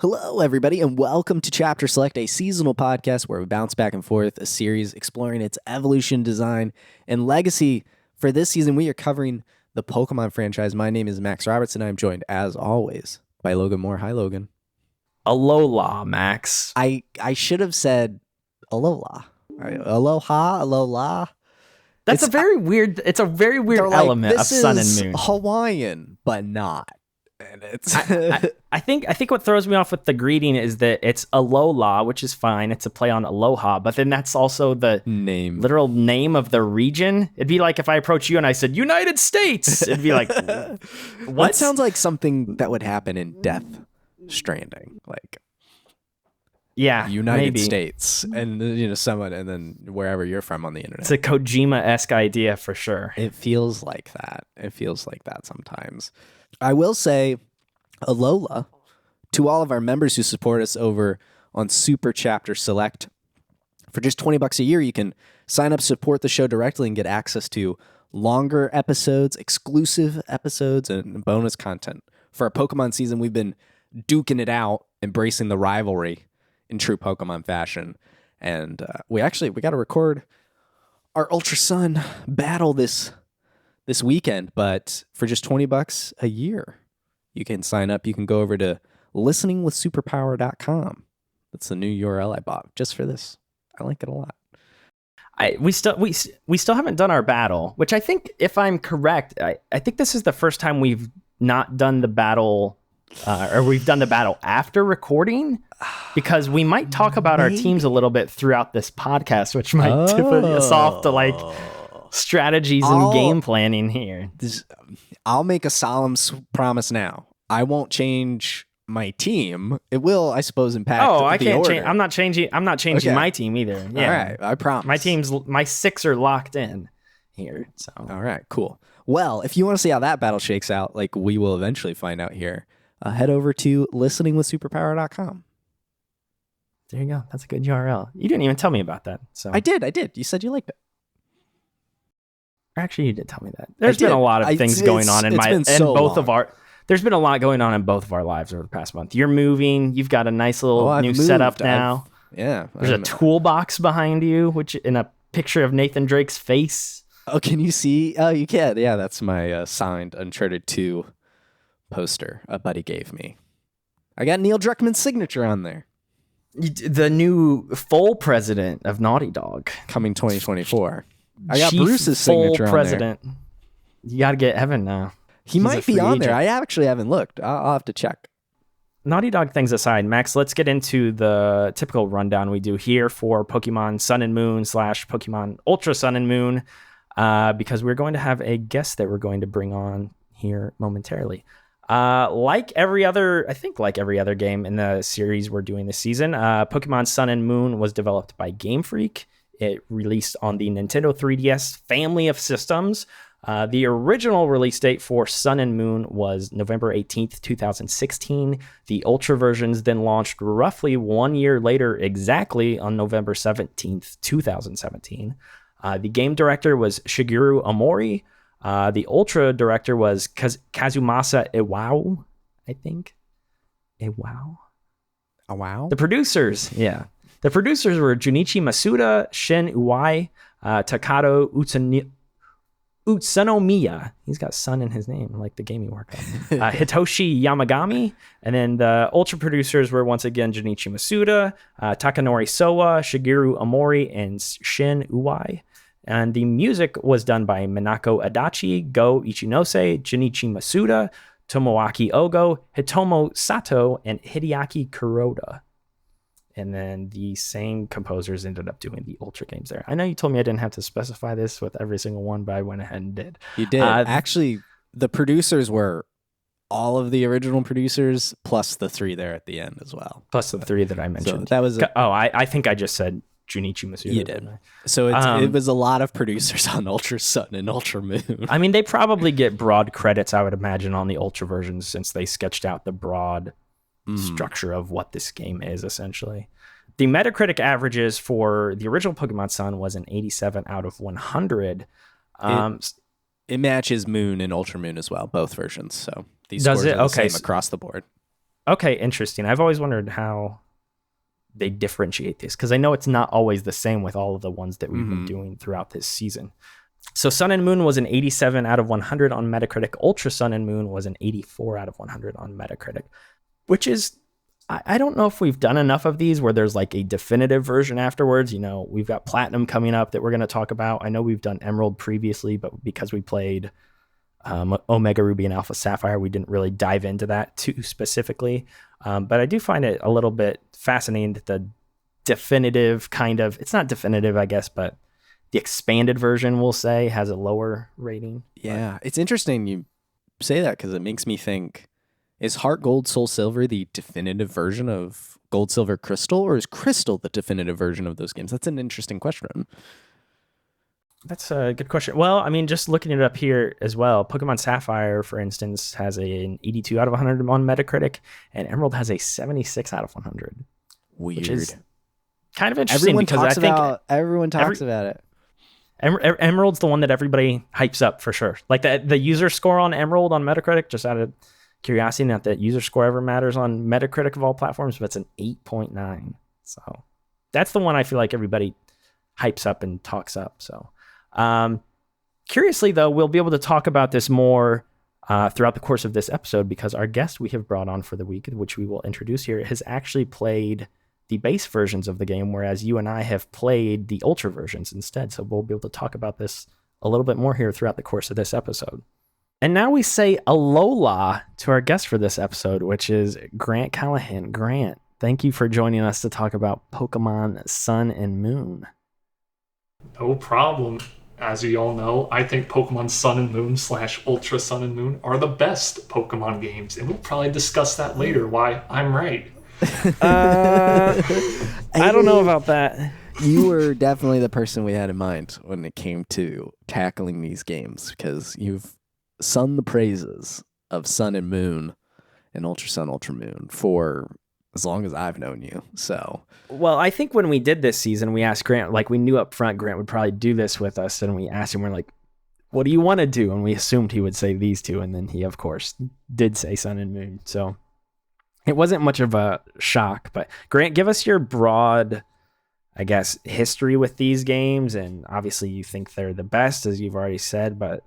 Hello, everybody, and welcome to Chapter Select, a seasonal podcast where we bounce back and forth a series exploring its evolution, design, and legacy. For this season, we are covering the Pokemon franchise. My name is Max Roberts, and I'm joined, as always, by Logan Moore. Hi, Logan. Alola, Max. I should have said Alola. Aloha, Alola. It's a very weird element of Sun and Moon. Hawaiian, but not. And it's I think what throws me off with the greeting is that it's Alola, which is fine. It's a play on Aloha, but then that's also the literal name of the region. It'd be like if I approached you and I said United States. It'd be like, what? That sounds like something that would happen in Death Stranding, like United States, and someone, and then wherever you're from on the internet. It's a Kojima-esque idea for sure. It feels like that. Sometimes. I will say, Alola, to all of our members who support us over on Super Chapter Select, for just $20 a year, you can sign up, support the show directly, and get access to longer episodes, exclusive episodes, and bonus content. For our Pokemon season, we've been duking it out, embracing the rivalry in true Pokemon fashion. And we got to record our Ultra Sun battle this weekend, but for just $20 a year, you can sign up. You can go over to listeningwithsuperpower.com. That's the new URL I bought just for this. I like it a lot. We still haven't done our battle, which I think, if I'm correct, I think this is the first time we've not done the battle, or we've done the battle after recording, because we might talk about our teams a little bit throughout this podcast, which might tip us off to like strategies and game planning here. I'll make a solemn promise now. I won't change my team. It will, I suppose, impact the order. I'm not changing my team either. Yeah. All right, I promise. My 6 are locked in here. So all right, cool. Well, if you want to see how that battle shakes out, like we will eventually find out here, head over to listeningwithsuperpower.com. There you go. That's a good URL. You didn't even tell me about that. So I did. You said you liked it. Actually, you did tell me that. There's been a lot of things going on in There's been a lot going on in both of our lives over the past month. You're moving. You've got a nice little new setup now. There's a toolbox behind you, which in a picture of Nathan Drake's face. Oh, can you see? Oh, you can. Yeah, that's my signed Uncharted 2 poster a buddy gave me. I got Neil Druckmann's signature on there. The new full president of Naughty Dog. Coming 2024. I got Bruce's signature president. on there. You got to get Evan now. He might be on there. I actually haven't looked. I'll have to check. Naughty Dog things aside, Max, let's get into the typical rundown we do here for Pokemon Sun and Moon / Pokemon Ultra Sun and Moon, because we're going to have a guest that we're going to bring on here momentarily. Like every other game in the series we're doing this season, Pokemon Sun and Moon was developed by Game Freak. It released on the Nintendo 3DS family of systems. The original release date for Sun and Moon was November 18th, 2016. The Ultra versions then launched roughly 1 year later, exactly on November 17th, 2017. The game director was Shigeru Omori. The Ultra director was Kazumasa Iwao, I think. Iwao? Wow. The producers were Junichi Masuda, Shin Uai, Takato Utsunomiya. He's got sun in his name, like the game he worked on. Hitoshi Yamagami. And then the Ultra producers were once again Junichi Masuda, Takanori Sowa, Shigeru Omori, and Shin Uai. And the music was done by Minako Adachi, Go Ichinose, Junichi Masuda, Tomoaki Ogo, Hitomo Sato, and Hideaki Kuroda. And then the same composers ended up doing the Ultra games there. I know you told me I didn't have to specify this with every single one, but I went ahead and did. You did. Actually, the producers were all of the original producers, plus the 3 there at the end as well. Plus the 3 that I mentioned. So that was I think I just said Junichi Masuda. You did. So it was a lot of producers on Ultra Sun and Ultra Moon. I mean, they probably get broad credits, I would imagine, on the Ultra versions, since they sketched out the broad structure of what this game is, essentially. The Metacritic averages for the original Pokemon Sun was an 87 out of 100. It matches Moon and Ultra Moon as well, both versions. So these scores are the same across the board. Okay, interesting. I've always wondered how they differentiate this because I know it's not always the same with all of the ones that we've been doing throughout this season. So Sun and Moon was an 87 out of 100 on Metacritic. Ultra Sun and Moon was an 84 out of 100 on Metacritic, which is, I don't know if we've done enough of these where there's like a definitive version afterwards. You know, we've got Platinum coming up that we're going to talk about. I know we've done Emerald previously, but because we played Omega Ruby and Alpha Sapphire, we didn't really dive into that too specifically. But I do find it a little bit fascinating that the definitive kind of, it's not definitive, I guess, but the expanded version, we'll say, has a lower rating. Yeah, it's interesting you say that because it makes me think, is Heart Gold Soul Silver the definitive version of Gold Silver Crystal, or is Crystal the definitive version of those games? That's an interesting question. That's a good question. Well, I mean, just looking it up here as well, Pokemon Sapphire, for instance, has an 82 out of 100 on Metacritic, and Emerald has a 76 out of 100. Weird. Which is kind of interesting because everyone talks about it. Emerald's the one that everybody hypes up for sure. Like the user score on Emerald on Metacritic, just out of curiosity, not that user score ever matters on Metacritic of all platforms, but it's an 8.9. So that's the one I feel like everybody hypes up and talks up. So curiously, though, we'll be able to talk about this more throughout the course of this episode because our guest we have brought on for the week, which we will introduce here, has actually played the base versions of the game, whereas you and I have played the Ultra versions instead. So we'll be able to talk about this a little bit more here throughout the course of this episode. And now we say Alola to our guest for this episode, which is Grant Callahan. Grant, thank you for joining us to talk about Pokemon Sun and Moon. No problem. As you all know, I think Pokemon Sun and Moon / Ultra Sun and Moon are the best Pokemon games, and we'll probably discuss that later, why I'm right. I don't know about that. You were definitely the person we had in mind when it came to tackling these games because you've sung the praises of Sun and Moon and Ultra Sun, Ultra Moon for as long as I've known you. So, well, I think when we did this season, we asked Grant, like we knew up front Grant would probably do this with us, and we asked him, we're like, what do you want to do? And we assumed he would say these two, and then he, of course, did say Sun and Moon. So it wasn't much of a shock, but Grant, give us your broad, I guess, history with these games. And obviously you think they're the best, as you've already said, but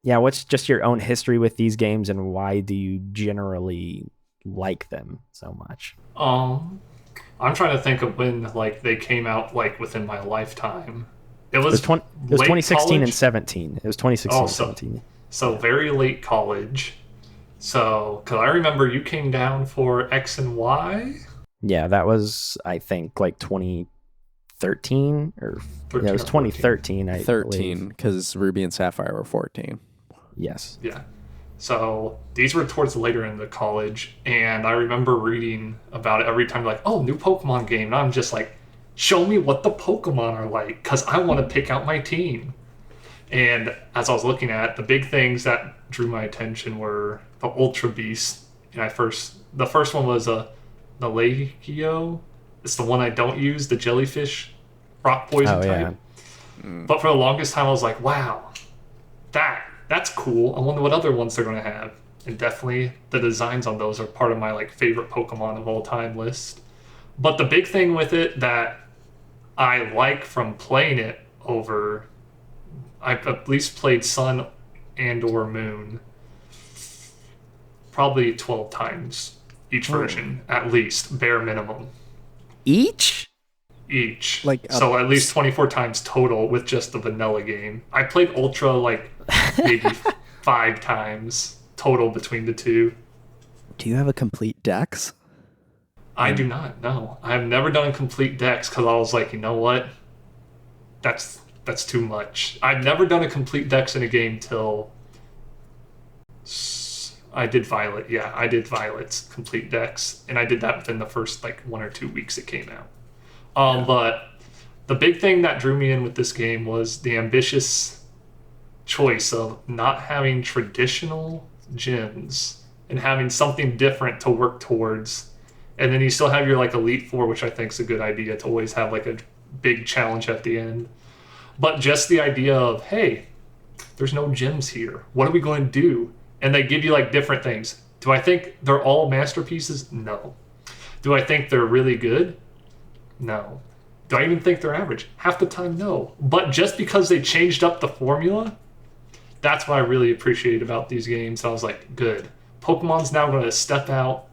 yeah, what's just your own history with these games and why do you generally like them so much? I'm trying to think of when like they came out like within my lifetime. It was 2016 college? and 17. It was 2016 and 17. So very late college. So, because I remember you came down for X and Y. Yeah, that was, I think, like 2013 or yeah, it was 2013. 13, because Ruby and Sapphire were 14. Yes. Yeah. So these were towards later in the college, and I remember reading about it every time, like, oh, new Pokemon game. And I'm just like, show me what the Pokemon are like, because I want to pick out my team. And as I was looking at, the big things that drew my attention were the Ultra Beast. And the first one was the Legio. It's the one I don't use, the jellyfish rock poison type. Yeah. But for the longest time, I was like, wow, that's cool. I wonder what other ones they're going to have. And definitely the designs on those are part of my like favorite Pokemon of all time list. But the big thing with it that I like from playing it over, I've at least played Sun and or Moon probably 12 times each version, at least, bare minimum. Each? Like so at least 24 times total with just the vanilla game. I played Ultra like maybe 5 times total between the two. Do you have a complete dex? I do not, no. I've never done a complete dex because I was like, you know what? That's too much. I've never done a complete dex in a game till I did Violet. Yeah, I did Violet's complete dex, and I did that within the first like 1 or 2 weeks it came out. But the big thing that drew me in with this game was the ambitious choice of not having traditional gyms and having something different to work towards. And then you still have your like Elite Four, which I think is a good idea to always have like a big challenge at the end. But just the idea of, hey, there's no gyms here. What are we going to do? And they give you like different things. Do I think they're all masterpieces? No. Do I think they're really good? No. Do I even think they're average? Half the time, no. But just because they changed up the formula, that's what I really appreciate about these games. I was like, good. Pokemon's now going to step out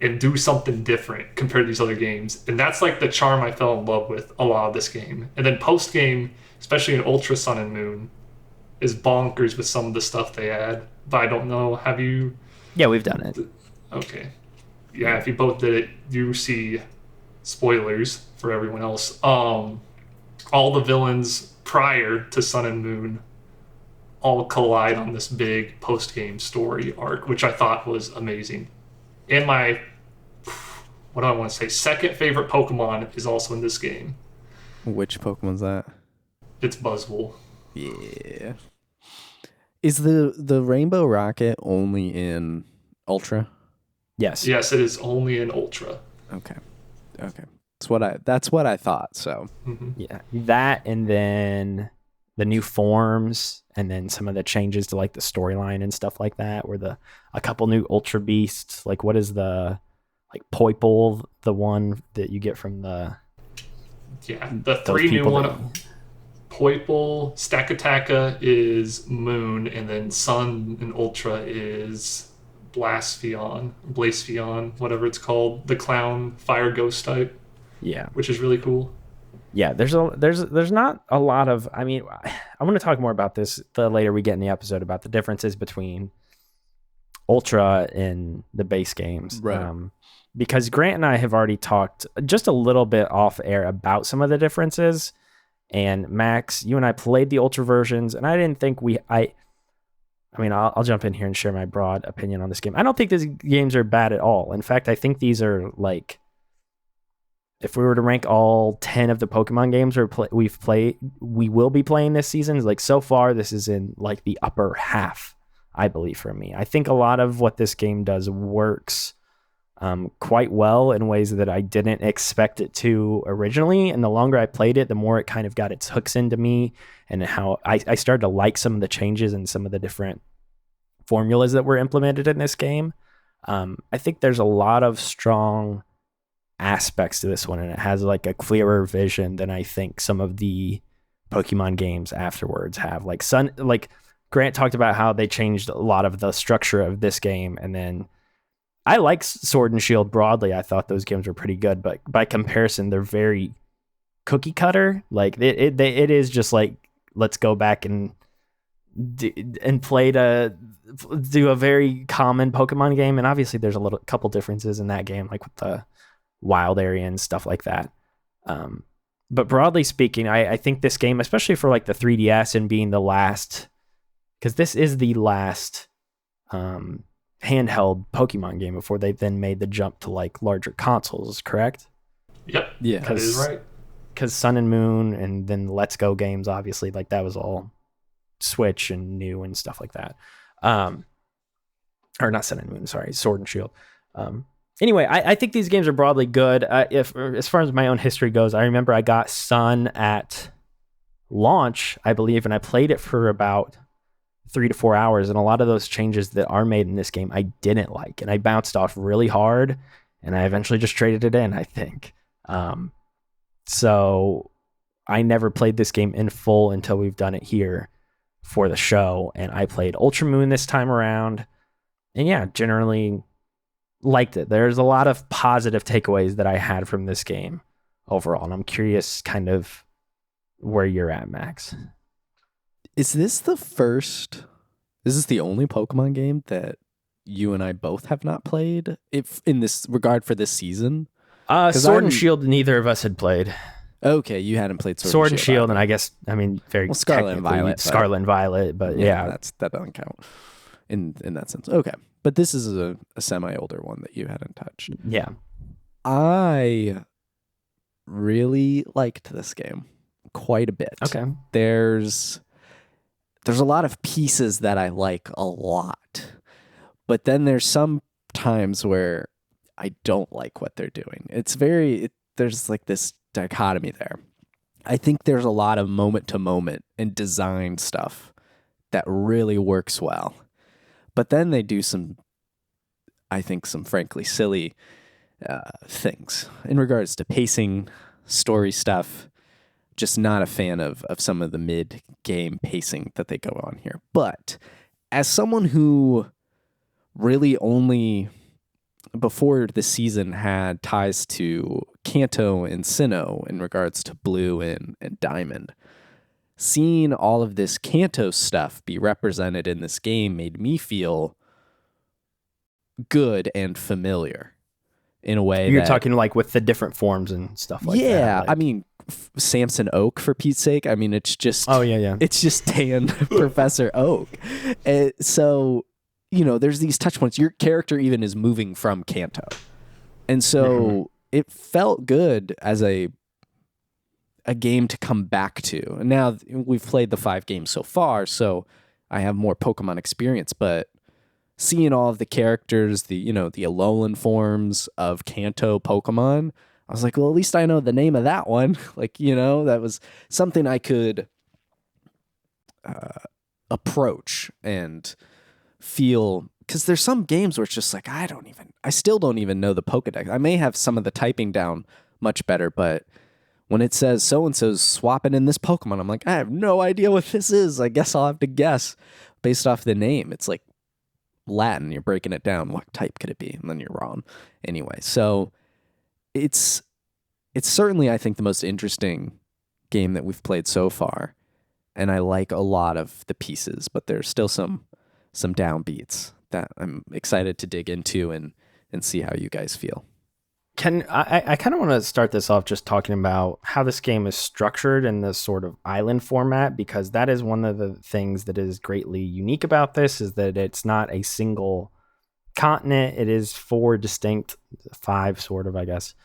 and do something different compared to these other games. And that's like the charm I fell in love with a lot of this game. And then post-game, especially in Ultra Sun and Moon, is bonkers with some of the stuff they add. But I don't know, have you... Yeah, we've done it. Okay. Yeah, if you both did it, you see spoilers for everyone else. All the villains prior to Sun and Moon all collide on this big post-game story arc, which I thought was amazing. And my, what do I want to say, second favorite Pokemon is also in this game. Which Pokemon's that? It's Buzzwole. Yeah. Is the Rainbow Rocket only in Ultra? Yes. Yes, it is only in Ultra. Okay. That's what I thought. So Yeah, that, and then the new forms, and then some of the changes to like the storyline and stuff like that. Where a couple new Ultra Beasts. Like, what is the Poipole, the one that you get from the? Yeah, the three new one. Poipole, Stakataka is Moon, and then Sun and Ultra is Blacepheon, whatever it's called, the clown fire ghost type. Yeah, which is really cool. Yeah, there's not a lot of. I mean, I want to talk more about this the later we get in the episode about the differences between Ultra and the base games, right? Because Grant and I have already talked just a little bit off air about some of the differences. And Max, you and I played the Ultra versions, and I didn't think I mean, I'll jump in here and share my broad opinion on this game. I don't think these games are bad at all. In fact, I think these are like, if we were to rank all 10 of the Pokemon games we will be playing this season, like so far, this is in like the upper half, I believe, for me. I think a lot of what this game does works quite well in ways that I didn't expect it to originally. And the longer I played it, the more it kind of got its hooks into me, and how I started to like some of the changes and some of the different formulas that were implemented in this game. I think there's a lot of strong aspects to this one, and it has like a clearer vision than I think some of the Pokemon games afterwards have. Like Grant talked about how they changed a lot of the structure of this game, and then I like Sword and Shield broadly. I thought those games were pretty good, but by comparison, they're very cookie cutter. Like it is just like, let's go back and play to do a very common Pokemon game. And obviously there's couple differences in that game, like with the wild area and stuff like that. But broadly speaking, I think this game, especially for like the 3DS and being the last, because this is the last handheld Pokemon game before they then made the jump to like larger consoles, correct? Yep. Yeah, that is right. Because Sun and Moon and then Let's Go games, obviously, like that was all Switch and new and stuff like that. Or not Sun and Moon, sorry, Sword and Shield. Anyway, I think these games are broadly good. If as far as my own history goes, I remember I got Sun at launch, I believe, and I played it for about 3 to 4 hours, and a lot of those changes that are made in this game I didn't like, and I bounced off really hard, and I eventually just traded it in, I think. So I never played this game in full until we've done it here for the show, and I played Ultra Moon this time around, and yeah, generally liked it. There's a lot of positive takeaways that I had from this game overall, and I'm curious kind of where you're at, Max. Is this the only Pokemon game that you and I both have not played, if in this regard, for this season? Sword and Shield, neither of us had played. Okay, you hadn't played Sword and Shield, and I guess, I mean, very Scarlet and Violet. Scarlet and Violet, but yeah. That doesn't count in that sense. Okay, but this is a semi-older one that you hadn't touched. Yeah. I really liked this game quite a bit. Okay. There's a lot of pieces that I like a lot, but then there's some times where I don't like what they're doing. There's like this dichotomy there. I think there's a lot of moment to moment and design stuff that really works well, but then they do some I think, some frankly silly things in regards to pacing, story stuff. Just not a fan of some of the mid-game pacing that they go on here. But as someone who really only before the season had ties to Kanto and Sinnoh in regards to Blue and Diamond, seeing all of this Kanto stuff be represented in this game made me feel good and familiar in a way. You're talking like with the different forms and stuff like that. Yeah, like... I mean, Samson Oak, for Pete's sake. I mean, it's just it's just tan Professor Oak. So, there's these touch points. Your character even is moving from Kanto, and so it felt good as a game to come back to. And now we've played the 5 games so far, so I have more Pokemon experience, but seeing all of the characters, the Alolan forms of Kanto Pokemon, I was like, well, at least I know the name of that one. That was something I could approach and feel, because there's some games where it's just like, I still don't even know the Pokédex. I may have some of the typing down much better, but when it says so-and-so's swapping in this Pokemon, I'm like, I have no idea what this is. I guess I'll have to guess based off the name. It's like Latin. You're breaking it down. What type could it be? And then you're wrong. Anyway, so it's certainly, I think, the most interesting game that we've played so far. And I like a lot of the pieces, but there's still some downbeats that I'm excited to dig into and see how you guys feel. I kind of want to start this off just talking about how this game is structured in this sort of island format, because that is one of the things that is greatly unique about this, is that it's not a single continent. It is 4 distinct, 5 sort of, I guess,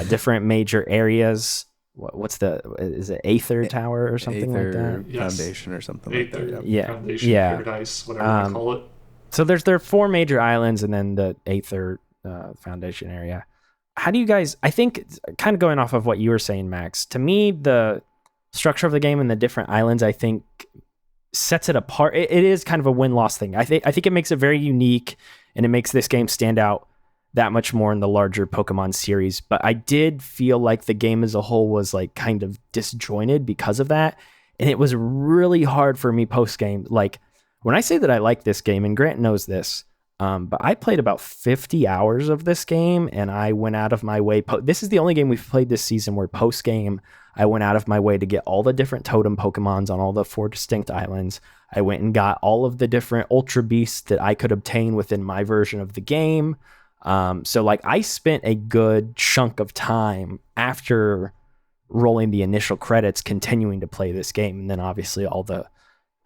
different major areas. Is it Aether Tower or something like that? Yes. Foundation or something Aether, like that. Yeah. Foundation, Paradise, whatever you call it. So there are 4 major islands and then the Aether Foundation area. How do you guys, I think, kind of going off of what you were saying, Max, to me, the structure of the game and the different islands, I think, sets it apart. It is kind of a win-loss thing. I think it makes it very unique, and it makes this game stand out that much more in the larger Pokemon series. But I did feel like the game as a whole was like kind of disjointed because of that. And it was really hard for me post-game. Like, when I say that I like this game, and Grant knows this, but I played about 50 hours of this game, and I went out of my way. This is the only game we've played this season where post-game, I went out of my way to get all the different totem Pokemons on all the 4 distinct islands. I went and got all of the different Ultra Beasts that I could obtain within my version of the game. So like, I spent a good chunk of time after rolling the initial credits continuing to play this game, and then obviously all the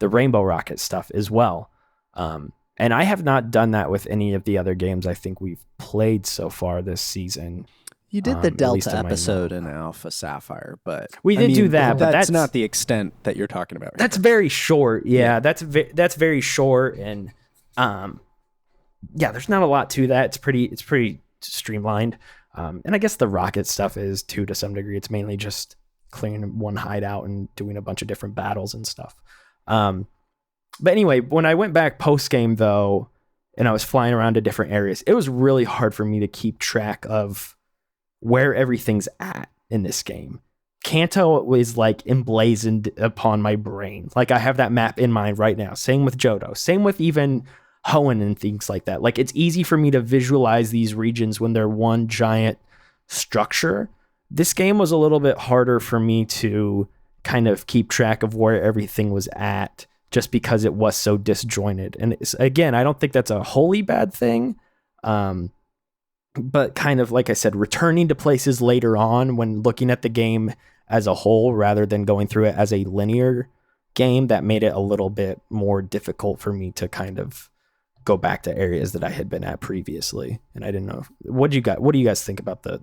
Rainbow Rocket stuff as well. And I have not done that with any of the other games I think we've played so far this season. You did the Delta episode in Alpha Sapphire, but we did do that. But that's not the extent that you're talking about. Right? That's very short. Yeah. That's very short, and there's not a lot to that. It's pretty streamlined. And I guess the rocket stuff is too, to some degree. It's mainly just clearing one hideout and doing a bunch of different battles and stuff. But anyway, when I went back post-game, though, and I was flying around to different areas, it was really hard for me to keep track of where everything's at in this game. Kanto was like emblazoned upon my brain. Like, I have that map in mind right now. Same with Johto. Same with even Hoenn and things like that. Like, it's easy for me to visualize these regions when they're one giant structure. This game was a little bit harder for me to kind of keep track of where everything was at, just because it was so disjointed. And again, I don't think that's a wholly bad thing. But kind of, like I said, returning to places later on when looking at the game as a whole, rather than going through it as a linear game, that made it a little bit more difficult for me to kind of go back to areas that I had been at previously. And I didn't know. What do you guys think about the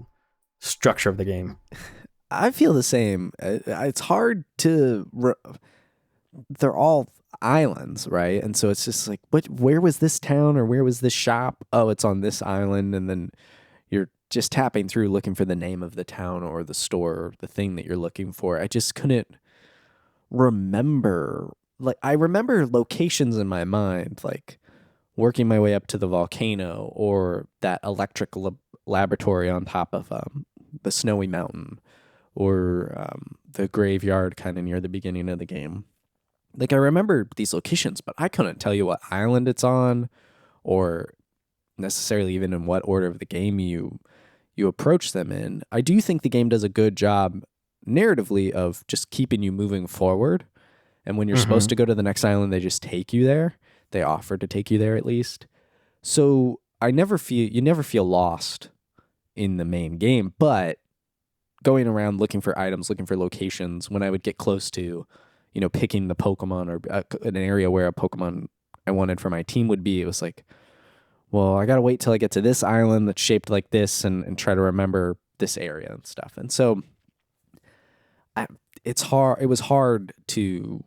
structure of the game? I feel the same. It's hard to... They're all islands, right? And so it's just like, where was this town or where was this shop? Oh, it's on this island. And then you're just tapping through looking for the name of the town or the store or the thing that you're looking for. I just couldn't remember. Like, I remember locations in my mind, like working my way up to the volcano or that electric laboratory on top of the snowy mountain or the graveyard kind of near the beginning of the game. Like, I remember these locations, but I couldn't tell you what island it's on or necessarily even in what order of the game you approach them in. I do think the game does a good job narratively of just keeping you moving forward. And when you're supposed to go to the next island, they just take you there. They offer to take you there at least. So you never feel lost in the main game, but going around looking for items, looking for locations, when I would get close to, picking the Pokemon or an area where a Pokemon I wanted for my team would be, it was like, well, I got to wait till I get to this island that's shaped like this and try to remember this area and stuff. And so it was hard to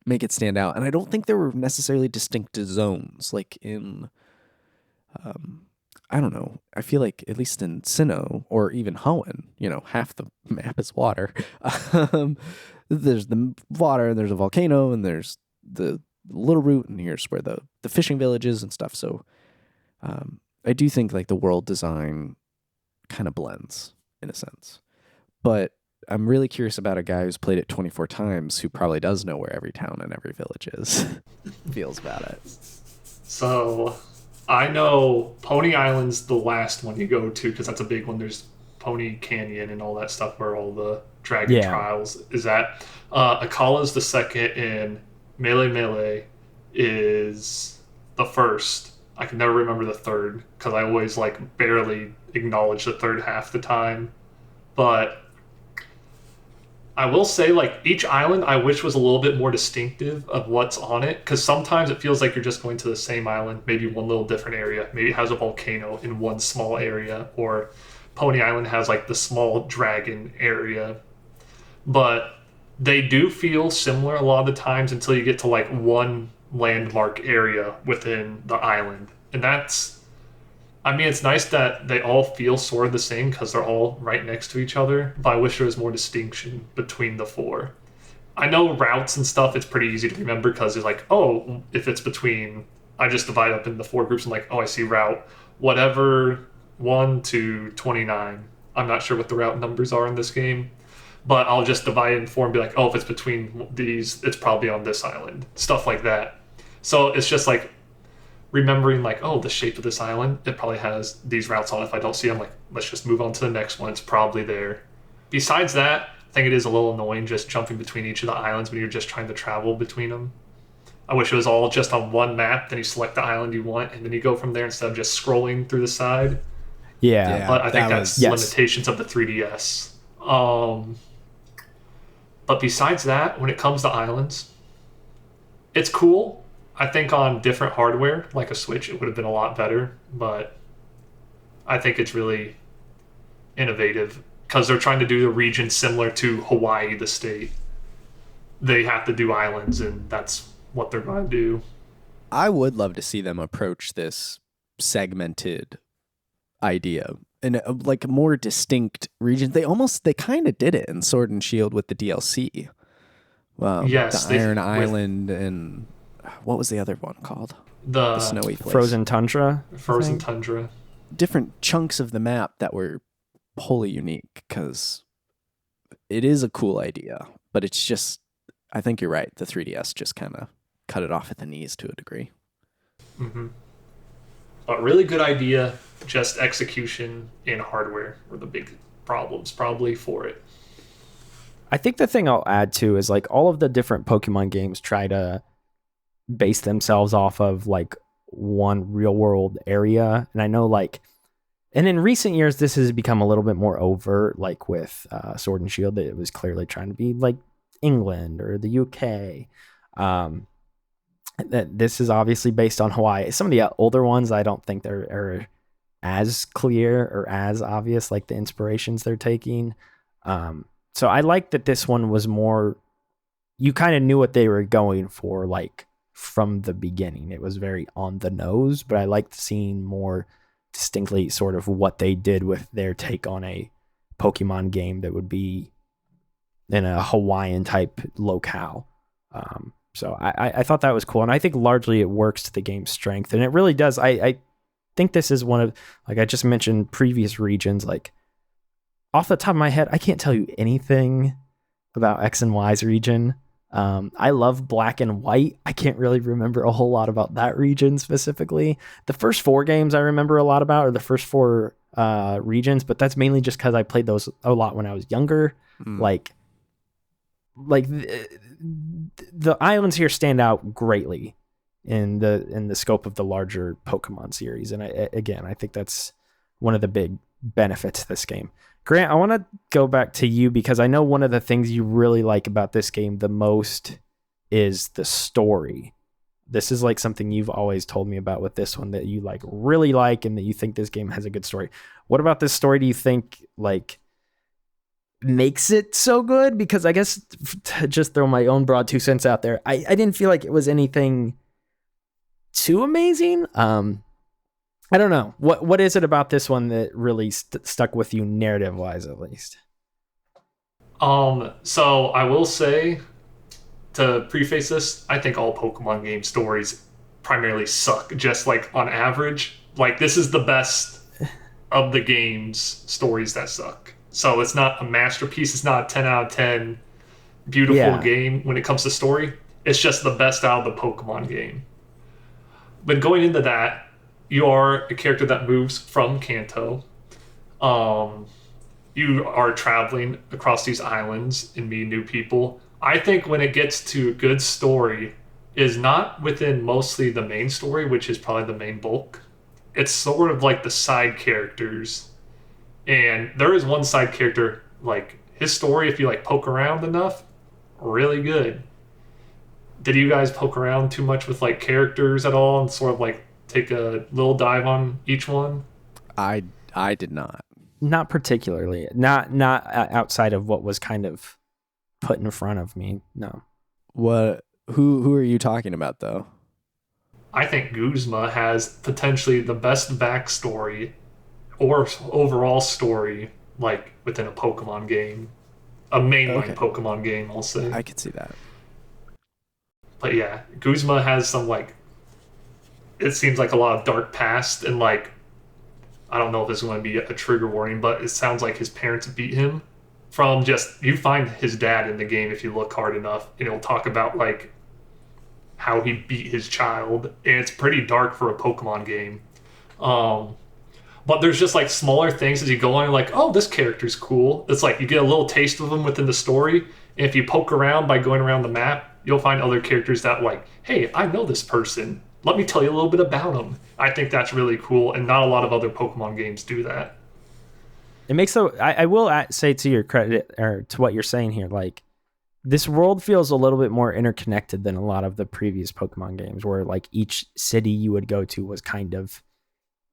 make it stand out. And I don't think there were necessarily distinct zones like in, I don't know. I feel like at least in Sinnoh or even Hoenn, half the map is water. There's the water, and there's a volcano, and there's the little route, and here's where the fishing villages and stuff. So I do think like the world design kind of blends in a sense. But I'm really curious about a guy who's played it 24 times who probably does know where every town and every village is. Feels about it. So I know Pony Island's the last one you go to because that's a big one. There's Pony Canyon and all that stuff where all the dragon trials is at. Akala's the second, and Melee is the first. I can never remember the third because I always like barely acknowledge the third half the time. But I will say, like, each island I wish was a little bit more distinctive of what's on it, because sometimes it feels like you're just going to the same island, maybe one little different area. Maybe it has a volcano in one small area, or Pony Island has, like, the small dragon area. But they do feel similar a lot of the times until you get to, like, one landmark area within the island. And that's... I mean, it's nice that they all feel sort of the same because they're all right next to each other, but I wish there was more distinction between the four. I know routes and stuff, it's pretty easy to remember because it's like, oh, if it's between, I just divide up into 4 groups and like, oh, I see route, whatever, 1 to 29. I'm not sure what the route numbers are in this game, but I'll just divide it in 4 and be like, oh, if it's between these, it's probably on this island. Stuff like that. So it's just like, remembering like, oh, the shape of this island, it probably has these routes on it. If I don't see them, like, let's just move on to the next one. It's probably there. Besides that, I think it is a little annoying just jumping between each of the islands when you're just trying to travel between them. I wish it was all just on one map, then you select the island you want, and then you go from there instead of just scrolling through the side. Yeah. But I think that's limitations of the 3DS. But besides that, when it comes to islands, it's cool. I think on different hardware, like a Switch, it would have been a lot better, but I think it's really innovative because they're trying to do the region similar to Hawaii, the state. They have to do islands, and that's what they're going to do. I would love to see them approach this segmented idea in a, like a more distinct region. They kind of did it in Sword and Shield with the DLC. Yes, the Iron Island and... What was the other one called? The snowy place. Frozen Tundra. Frozen Tundra. Different chunks of the map that were wholly unique because it is a cool idea, but it's just, I think you're right. The 3DS just kind of cut it off at the knees to a degree. Mm-hmm. But really good idea, just execution and hardware were the big problems probably for it. I think the thing I'll add too is like all of the different Pokemon games try to base themselves off of like one real world area. And I know like, and in recent years, this has become a little bit more overt, like with Sword and Shield, that it was clearly trying to be like England or the UK. That this is obviously based on Hawaii. Some of the older ones, I don't think they're as clear or as obvious, like the inspirations they're taking. So I like that this one was more, you kind of knew what they were going for, like, from the beginning. It was very on the nose, but I liked seeing more distinctly sort of what they did with their take on a Pokemon game that would be in a Hawaiian type locale. So I thought that was cool. And I think largely it works to the game's strength. And it really does. I think this is one of, like I just mentioned, previous regions. Like off the top of my head, I can't tell you anything about X and Y's region. I love Black and White. I can't really remember a whole lot about that region specifically. The first 4 games I remember a lot about are the first 4 regions, but that's mainly just because I played those a lot when I was younger. Like the islands here stand out greatly in the scope of the larger Pokemon series, and I think that's one of the big benefits of this game. Grant, I want to go back to you because I know one of the things you really like about this game the most is the story. This is like something you've always told me about with this one that you like really like and that you think this game has a good story. What about this story do you think like makes it so good? Because I guess to just throw my own broad 2 cents out there, I didn't feel like it was anything too amazing. I don't know. What is it about this one that really stuck with you narrative-wise, at least? So I will say, to preface this, I think all Pokemon game stories primarily suck, just like on average. Like, this is the best of the game's stories that suck. So it's not a masterpiece. It's not a 10 out of 10 beautiful game when it comes to story. It's just the best out of the Pokemon game. But going into that, you are a character that moves from Kanto. You are traveling across these islands and meeting new people. I think when it gets to a good story is not within mostly the main story, which is probably the main bulk. It's sort of like the side characters. And there is one side character, like his story, if you like poke around enough, really good. Did you guys poke around too much with like characters at all and sort of like take a little dive on each one? I did not. Not particularly. Not outside of what was kind of put in front of me. No. What? Who are you talking about though? I think Guzma has potentially the best backstory or overall story like within a Pokemon game, a mainline Pokemon game, I'll say. I could see that. But yeah, Guzma has some like, it seems like a lot of dark past, and like, I don't know if this is going to be a trigger warning, but it sounds like his parents beat him from just, you find his dad in the game if you look hard enough, and it'll talk about like how he beat his child, and it's pretty dark for a Pokemon game. But there's just like smaller things as you go on, like, oh, this character's cool. It's like you get a little taste of them within the story, and if you poke around by going around the map, you'll find other characters that like, hey, I know this person. Let me tell you a little bit about them. I think that's really cool, and not a lot of other Pokemon games do that. It makes I will say to your credit, or to what you're saying here, like this world feels a little bit more interconnected than a lot of the previous Pokemon games, where like each city you would go to was kind of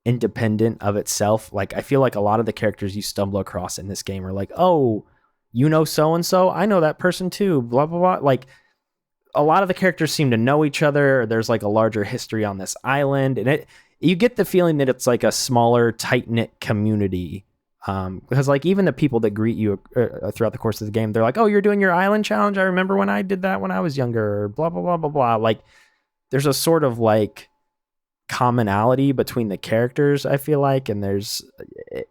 independent of itself. Like I feel like a lot of the characters you stumble across in this game are like, oh, you know so and so, I know that person too, blah blah blah. Like a lot of the characters seem to know each other. There's like a larger history on this island, and you get the feeling that it's like a smaller, tight-knit community. Because like even the people that greet you throughout the course of the game, they're like, oh, you're doing your island challenge? I remember when I did that when I was younger, or blah, blah, blah, blah, blah. Like there's a sort of like commonality between the characters, I feel like, and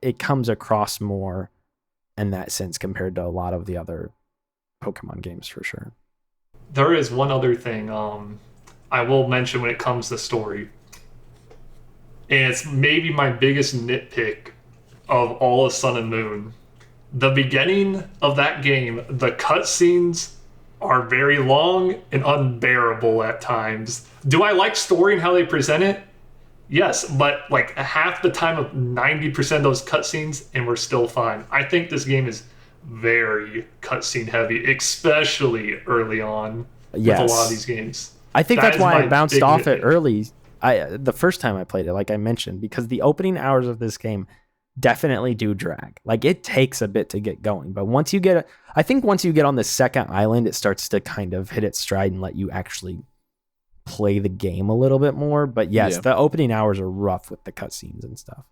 it comes across more in that sense compared to a lot of the other Pokemon games for sure. There is one other thing I will mention when it comes to story. And it's maybe my biggest nitpick of all of Sun and Moon. The beginning of that game, the cutscenes are very long and unbearable at times. Do I like story and how they present it? Yes, but like half the time of 90% of those cutscenes, and we're still fine. I think this game is very cutscene heavy, especially early on with a lot of these games. I think that's why I bounced off it early. The first time I played it, like I mentioned, because the opening hours of this game definitely do drag. Like it takes a bit to get going, but once you get on the second island, it starts to kind of hit its stride and let you actually play the game a little bit more. But yes, the opening hours are rough with the cutscenes and stuff.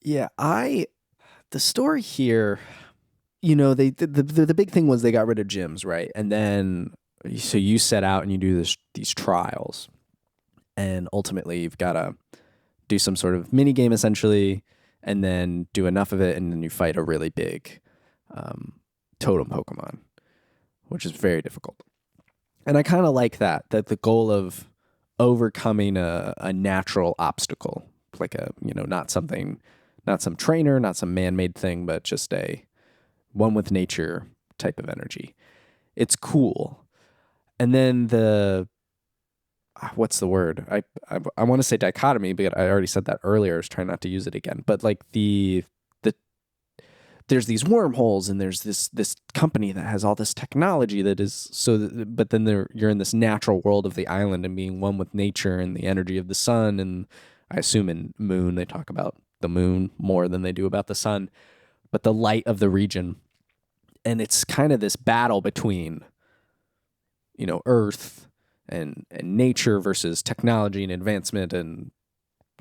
Yeah, the story here, you know, the big thing was they got rid of gyms, right? And then so you set out and you do these trials, and ultimately you've got to do some sort of mini game essentially, and then do enough of it, and then you fight a really big totem Pokemon, which is very difficult. And I kind of like that the goal of overcoming a natural obstacle, like not some trainer, not some man-made thing, but just a one with nature type of energy. It's cool. And then what's the word? I want to say dichotomy, but I already said that earlier. I was trying not to use it again. But like there's these wormholes, and there's this company that has all this technology that is but then you're in this natural world of the island and being one with nature and the energy of the sun. And I assume in Moon they talk about the moon more than they do about the sun, but the light of the region. And it's kind of this battle between, Earth and nature versus technology and advancement and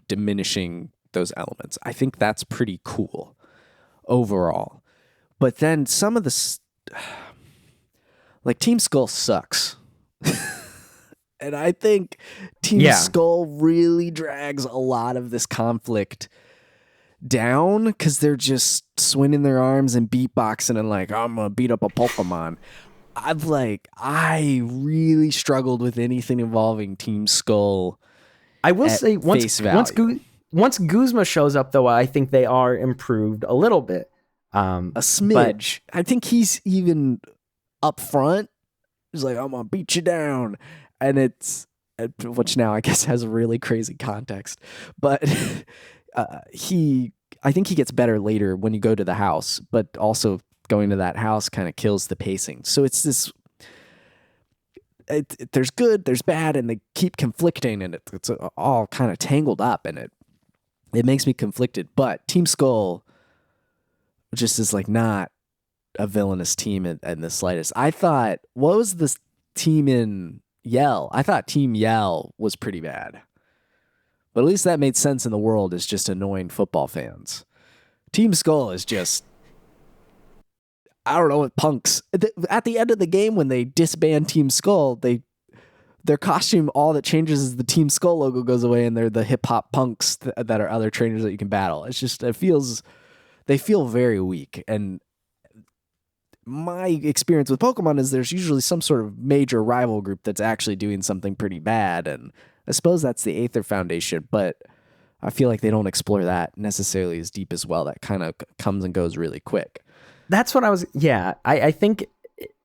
diminishing those elements. I think that's pretty cool overall. But then some of the like Team Skull sucks. And I think Team Skull really drags a lot of this conflict down, because they're just swinging their arms and beatboxing and like, I'm gonna beat up a Pokemon. I really struggled with anything involving Team Skull. I will say once Guzma shows up, though, I think they are improved a little bit. A smidge. I think he's even up front. He's like, I'm gonna beat you down. And which now I guess has a really crazy context. But I think he gets better later when you go to the house, but also going to that house kind of kills the pacing. So it's this, there's good, there's bad, and they keep conflicting, and it's all kind of tangled up, and it makes me conflicted. But Team Skull just is like not a villainous team in the slightest. I thought, what was this team in Yell? I thought Team Yell was pretty bad. But at least that made sense in the world as just annoying football fans. Team Skull is just, I don't know, punks. At the end of the game, when they disband Team Skull, their costume, all that changes is the Team Skull logo goes away, and they're the hip hop punks that are other trainers that you can battle. It's just, they feel very weak. And my experience with Pokemon is there's usually some sort of major rival group that's actually doing something pretty bad, and I suppose that's the Aether Foundation, but I feel like they don't explore that necessarily as deep as well. That kind of comes and goes really quick. That's what I think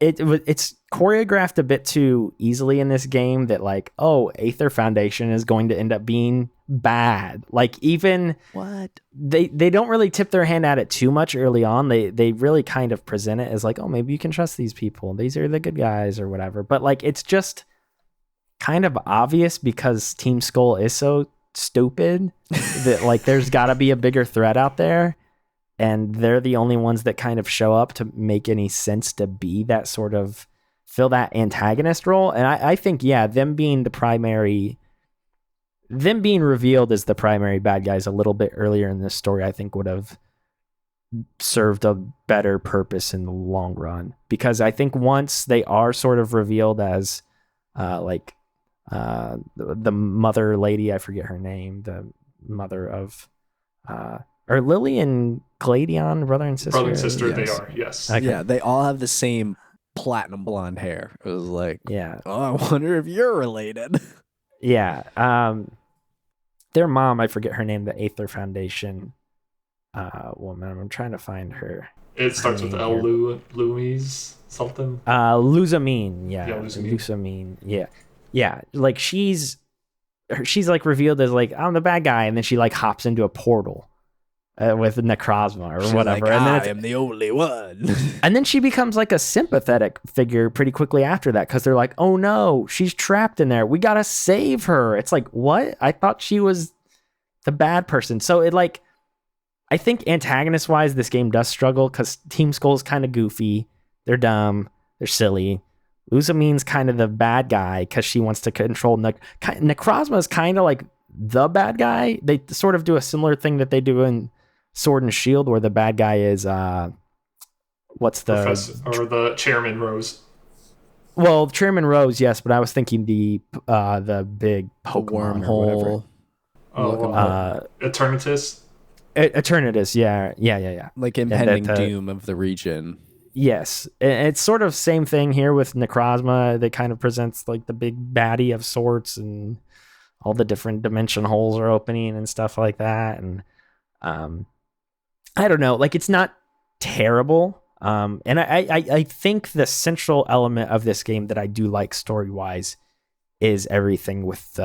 it's choreographed a bit too easily in this game that like, oh, Aether Foundation is going to end up being bad. Like even what they don't really tip their hand at it too much early on. They really kind of present it as like, oh, maybe you can trust these people. These are the good guys or whatever. But like, it's just kind of obvious because Team Skull is so stupid that like there's got to be a bigger threat out there, and they're the only ones that kind of show up to make any sense to be that sort of fill that antagonist role. And I think them being revealed as the primary bad guys a little bit earlier in this story, I think would have served a better purpose in the long run, because I think once they are sort of revealed as the mother lady, I forget her name, the mother of are Lily and Gladion brother and sister? Brother and sister, yes. They are, yes. Okay. Yeah, they all have the same platinum blonde hair. It was like, yeah. Oh, I wonder if you're related. Yeah. Their mom, I forget her name, the Aether Foundation woman. I'm trying to find her. It starts with L. Louise something. Luzamine. Yeah. Luzamine. Luzamine. Yeah. Yeah. Like she's like revealed as like, I'm the bad guy. And then she like hops into a portal with Necrozma or She's whatever. Like, and then I am the only one. And then she becomes like a sympathetic figure pretty quickly after that, because they're like, oh no, she's trapped in there. We got to save her. It's like, what? I thought she was the bad person. So it like, I think antagonist wise, this game does struggle because Team Skull's kind of goofy. They're dumb. They're silly. Luzamine's kind of the bad guy because she wants to control Necrozma is kind of like the bad guy. They sort of do a similar thing that they do in Sword and Shield, where the bad guy is what's the Professor, or the chairman Rose. Well, Chairman Rose, yes, but I was thinking the big Pokemon or whatever. Wormhole. Eternatus. Eternatus, yeah. Like impending that, doom of the region. Yes, it's sort of same thing here with Necrozma. They kind of presents like the big baddie of sorts, and all the different dimension holes are opening and stuff like that. And I don't know, like it's not terrible. And I think the central element of this game that I do like story wise is everything with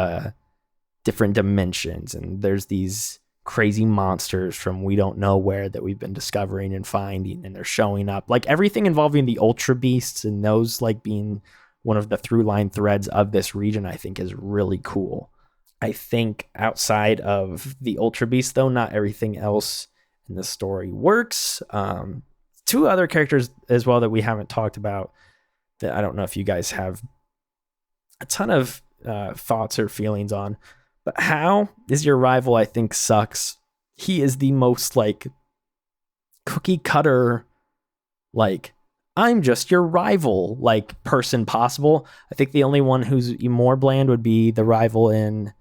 different dimensions, and there's these crazy monsters from we don't know where that we've been discovering and finding, and they're showing up, like everything involving the ultra beasts and those like being one of the through line threads of this region, I think is really cool. I think outside of the ultra beasts though, not everything else in the story works. Two other characters as well that we haven't talked about that I don't know if you guys have a ton of thoughts or feelings on. But Hao is your rival, I think sucks. He is the most like cookie cutter, like I'm just your rival, like person possible. I think the only one who's more bland would be the rival in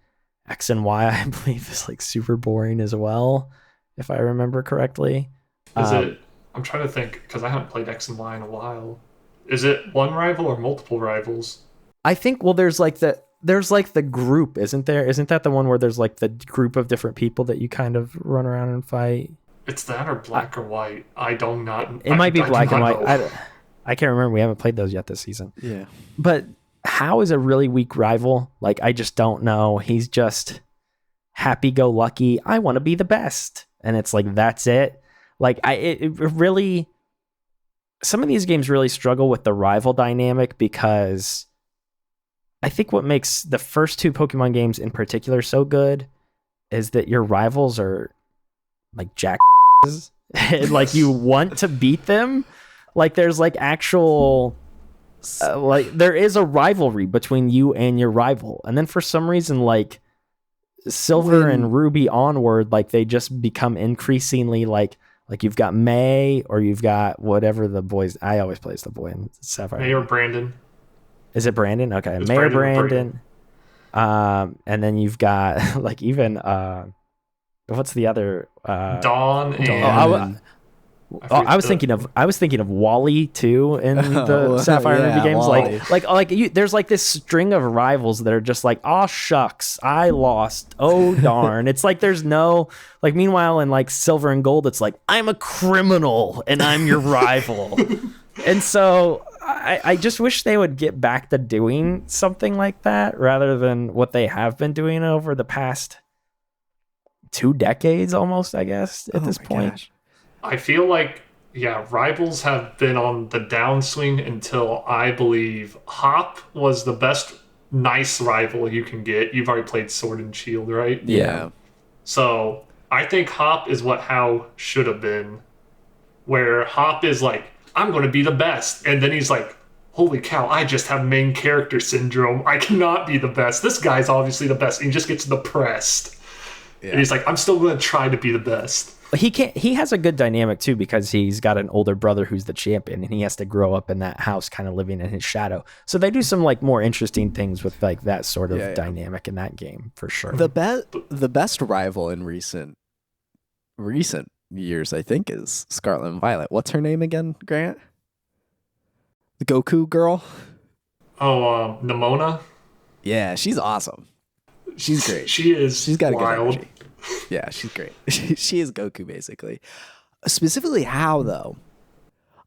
X and Y, I believe is like super boring as well, if I remember correctly. Is it? I'm trying to think because I haven't played X and Y in a while. Is it one rival or multiple rivals? I think there's like the group, isn't there? Isn't that the one where there's like the group of different people that you kind of run around and fight? It's that or black or white. I don't not. It might be black and white. Know. I can't remember. We haven't played those yet this season. Yeah. But Hao is a really weak rival. Like I just don't know. He's just happy-go-lucky. I want to be the best, and it's like that's it. Like it really. Some of these games really struggle with the rival dynamic because I think what makes the first two Pokemon games in particular so good is that your rivals are like jackasses and like you want to beat them. Like there's like actual like there is a rivalry between you and your rival. And then for some reason like Silver and Ruby onward, like they just become increasingly like you've got May or you've got whatever the boys. I always play as the boy in Sapphire. May or Brandon. Is it Brandon? Okay, May or Brandon. And then you've got like even what's the other Dawn and I was thinking of Wally too in the Sapphire and Ruby games. Wally. Like there's like this string of rivals that are just like, oh shucks, I lost. Oh darn. It's like there's no like. Meanwhile, in like Silver and Gold, it's like I'm a criminal and I'm your rival. And so I just wish they would get back to doing something like that rather than what they have been doing over the past 2 decades almost, I guess, at this point. Gosh. I feel like, yeah, rivals have been on the downswing until I believe Hop was the best nice rival you can get. You've already played Sword and Shield, right? Yeah. So I think Hop is what Hao should have been, where Hop is like, I'm going to be the best. And then he's like, holy cow, I just have main character syndrome. I cannot be the best. This guy's obviously the best. And he just gets depressed. Yeah. And he's like, I'm still going to try to be the best. He has a good dynamic too because he's got an older brother who's the champion and he has to grow up in that house kind of living in his shadow. So they do some like more interesting things with like that sort of dynamic in that game for sure. The best rival in recent years, I think, is Scarlet and Violet. What's her name again, Grant? The Goku girl? Oh, Nimona? Yeah, she's awesome. She's great. She is. She's got wild. a good energy. Yeah, she's great. She is Goku, basically. Specifically, Hao, though.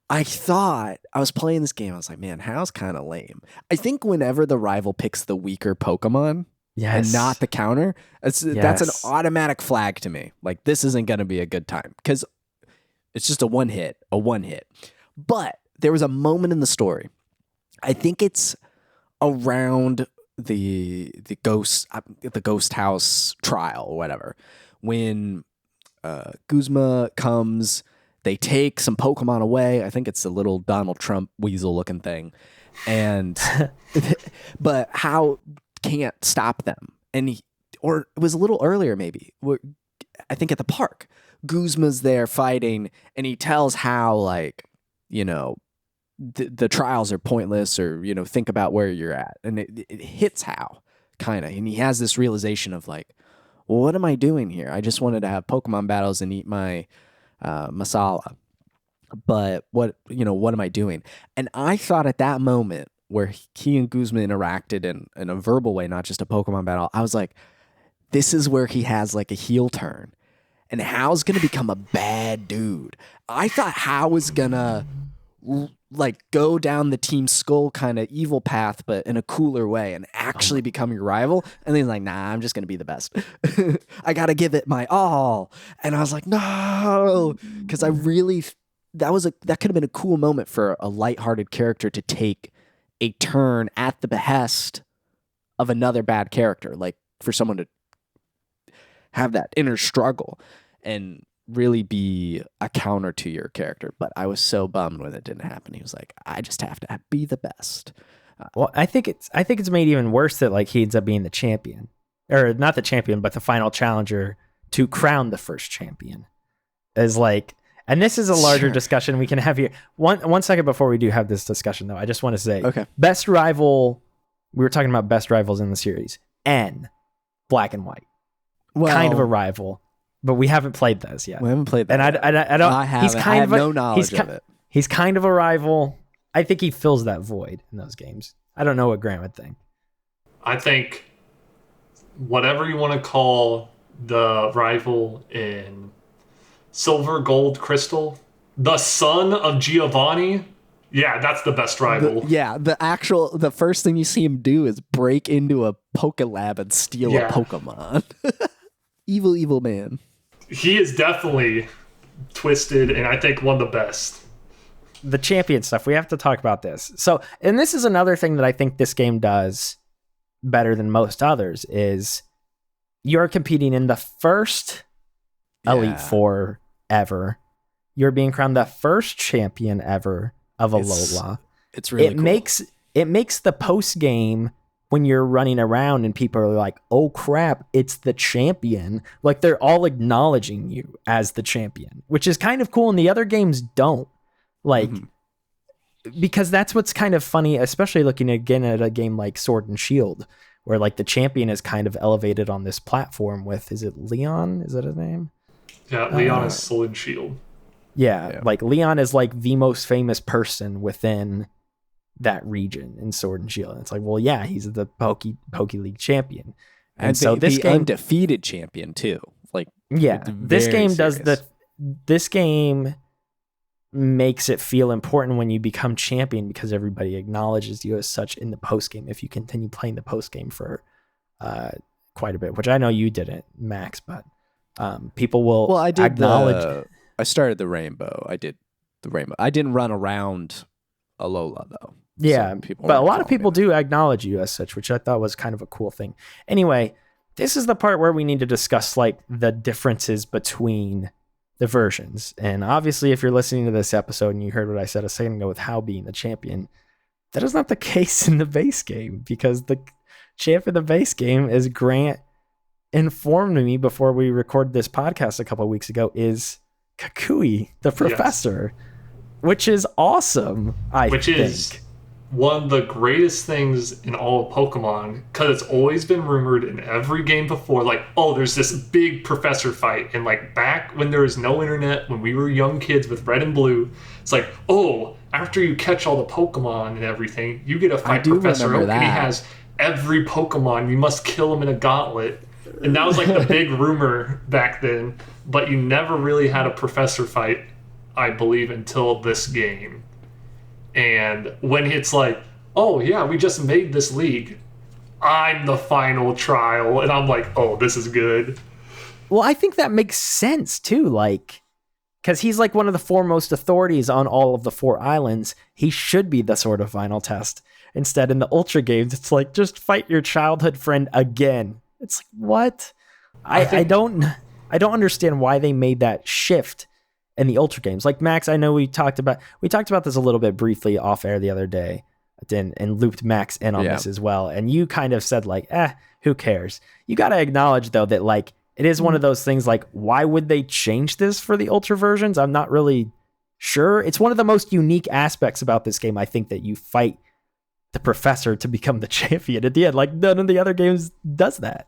I thought, I was playing this game, I was like, man, Hao's kind of lame. I think whenever the rival picks the weaker Pokemon and not the counter, that's an automatic flag to me. Like, this isn't going to be a good time because it's just a one hit. But there was a moment in the story. I think it's around the ghost house trial or whatever, when Guzma comes, they take some Pokemon away. I think it's a little Donald Trump weasel looking thing, and but Hao can't stop them. And or it was a little earlier maybe, I think at the park, Guzma's there fighting, and he tells Hao like, you know, the trials are pointless, or think about where you're at, and it hits Hal kind of, and he has this realization of like, well, what am I doing here? I just wanted to have Pokemon battles and eat my masala, but what am I doing? And I thought at that moment where he and Guzman interacted in a verbal way, not just a Pokemon battle, I was like, this is where he has like a heel turn, and Hal's gonna become a bad dude. I thought Hal was gonna like go down the Team Skull kind of evil path, but in a cooler way, and actually become your rival. And then he's like, nah, I'm just gonna be the best. I gotta give it my all. And I was like, no, because that could have been a cool moment for a lighthearted character to take a turn at the behest of another bad character, like for someone to have that inner struggle and really be a counter to your character. But I was so bummed when it didn't happen. He was like, I just have to be the best. Well, I think it's made even worse that like he ends up being the champion, or not the champion, but the final challenger to crown the first champion. Is like, and this is a larger discussion we can have here. One second before we do have this discussion, though, I just want to say, okay, best rival. We were talking about best rivals in the series. N, Black and White, kind of a rival. But we haven't played those yet. We haven't played that. And I don't. I have no knowledge of it. He's kind of a rival. I think he fills that void in those games. I don't know what Grant would think. I think whatever you want to call the rival in Silver, Gold, Crystal, the son of Giovanni. Yeah, that's the best rival. The first thing you see him do is break into a Pokélab and steal a Pokemon. Evil man. He is definitely twisted, and I think one of the best. The champion stuff, we have to talk about this. So, and this is another thing that I think this game does better than most others, is you're competing in the first Elite Four ever. You're being crowned the first champion ever of Alola. It's really cool. It makes the post game, when you're running around and people are like, oh crap, it's the champion. Like they're all acknowledging you as the champion, which is kind of cool. And the other games don't. Like, because that's what's kind of funny, especially looking again at a game like Sword and Shield, where like the champion is kind of elevated on this platform with, is it Leon? Is that his name? Yeah, Leon is Sword and Shield. Yeah, like Leon is like the most famous person within that region in Sword and Shield. And it's like, well, yeah, he's the Poke League champion, and so this game, undefeated champion too. Like, yeah, this game does this game makes it feel important when you become champion, because everybody acknowledges you as such in the post game. If you continue playing the post game for quite a bit, which I know you didn't, Max, but people will. Well, I did acknowledge. I started the rainbow. I did the rainbow. I didn't run around Alola though. Yeah, but a lot of people do acknowledge you as such, which I thought was kind of a cool thing. Anyway, this is the part where we need to discuss like the differences between the versions. And obviously, if you're listening to this episode and you heard what I said a second ago with Hal being the champion, that is not the case in the base game, because the champ in the base game, as Grant informed me before we recorded this podcast a couple of weeks ago, is Kakui, the professor, which is awesome. I think is one of the greatest things in all of Pokemon, because it's always been rumored in every game before, like, oh, there's this big professor fight. And like back when there was no internet, when we were young kids with Red and Blue, it's like, oh, after you catch all the Pokemon and everything, you get to fight Professor Oak, and he has every Pokemon. You must kill him in a gauntlet. And that was like the big rumor back then. But you never really had a professor fight, I believe, until this game. And when it's like, oh yeah, we just made this league, I'm the final trial, and I'm like, oh, this is good. Well, I think that makes sense too, like, because he's like one of the foremost authorities on all of the 4 islands. He should be the sort of final test. Instead, in the Ultra games, it's like, just fight your childhood friend again. It's like, what? I don't understand why they made that shift in the Ultra games. Like, Max, I know we talked about this a little bit briefly off air the other day, and looped Max in on this as well. And you kind of said like, who cares? You got to acknowledge though that like it is one of those things like, why would they change this for the Ultra versions? I'm not really Sure, it's one of the most unique aspects about this game, I think, that you fight the professor to become the champion at the end. Like, none of the other games does that.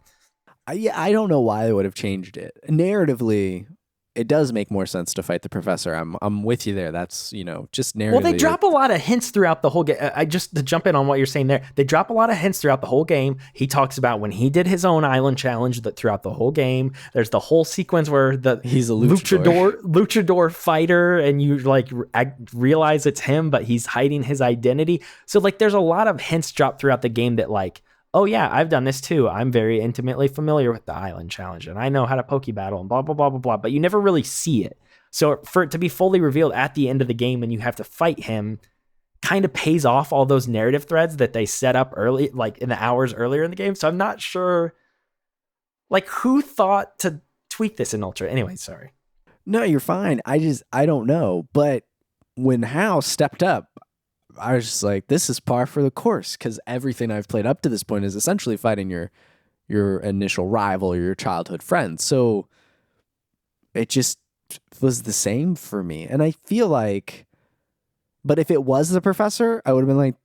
I don't know why they would have changed it. Narratively, it does make more sense to fight the professor. I'm with you there. That's, just narratively. Well, they drop a lot of hints throughout the whole game. Just to jump in on what you're saying there, they drop a lot of hints throughout the whole game. He talks about when he did his own island challenge that throughout the whole game. There's the whole sequence where he's a luchador fighter, and you realize it's him, but he's hiding his identity. So there's a lot of hints dropped throughout the game that oh yeah, I've done this too. I'm very intimately familiar with the island challenge, and I know how to Pokebattle and blah, blah, blah, blah, blah. But you never really see it. So for it to be fully revealed at the end of the game and you have to fight him kind of pays off all those narrative threads that they set up early, in the hours earlier in the game. So I'm not sure, who thought to tweak this in Ultra? Anyway, sorry. No, you're fine. I don't know. But when Hal stepped up, I was just like, this is par for the course, because everything I've played up to this point is essentially fighting your initial rival or your childhood friend. So it just was the same for me. And I feel like, but if it was the professor, I would have been like,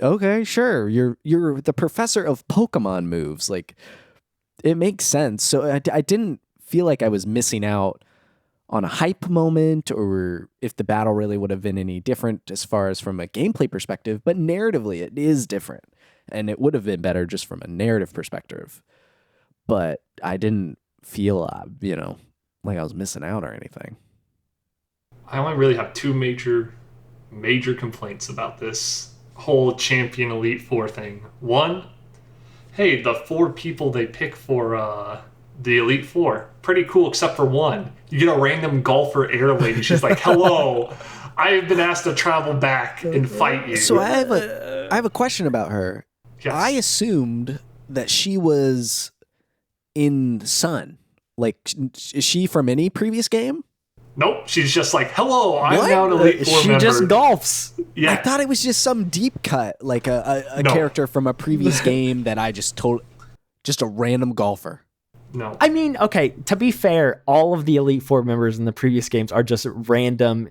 okay, sure. You're the professor of Pokemon moves. It makes sense. So I didn't feel like I was missing out on a hype moment, or if the battle really would have been any different as far as from a gameplay perspective, but narratively it is different, and it would have been better just from a narrative perspective. But I didn't feel, like I was missing out or anything. I only really have two major complaints about this whole Champion Elite Four thing. One, hey, the 4 people they pick for the Elite Four, pretty cool, except for one. You get a random golfer air lady. She's like, hello, I have been asked to travel back and fight you. So I have a question about her. Yes. I assumed that she was in Sun. Is she from any previous game? Nope, she's just like, hello, I'm now an Elite Four member. She just golfs. Yeah. I thought it was just some deep cut, a character from a previous game that I just just a random golfer. No. I mean, okay, to be fair, all of the Elite Four members in the previous games are just random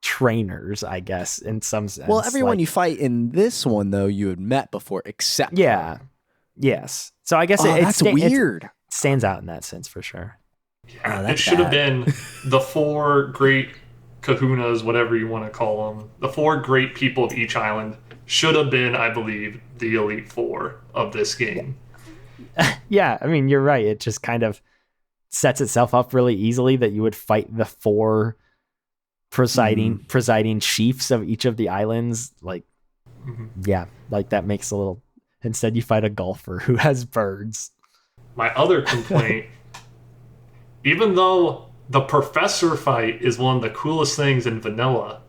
trainers, I guess, in some sense. Well, everyone you fight in this one, though, you had met before, except yeah. her. Yes. So I guess that's weird. It stands out in that sense for sure. Yeah, it should have been the 4 great kahunas, whatever you want to call them. The 4 great people of each island should have been, I believe, the Elite Four of this game. Yeah, I mean, you're right. It just kind of sets itself up really easily that you would fight the 4 presiding chiefs of each of the islands. Yeah, that makes a little... Instead, you fight a golfer who has birds. My other complaint, even though the professor fight is one of the coolest things in vanilla,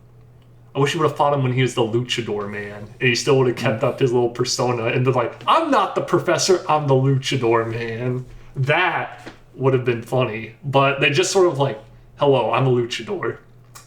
I wish you would have fought him when he was the luchador man, and he still would have kept up his little persona and been like, I'm not the professor, I'm the luchador man. That would have been funny. But they just sort of hello, I'm a luchador.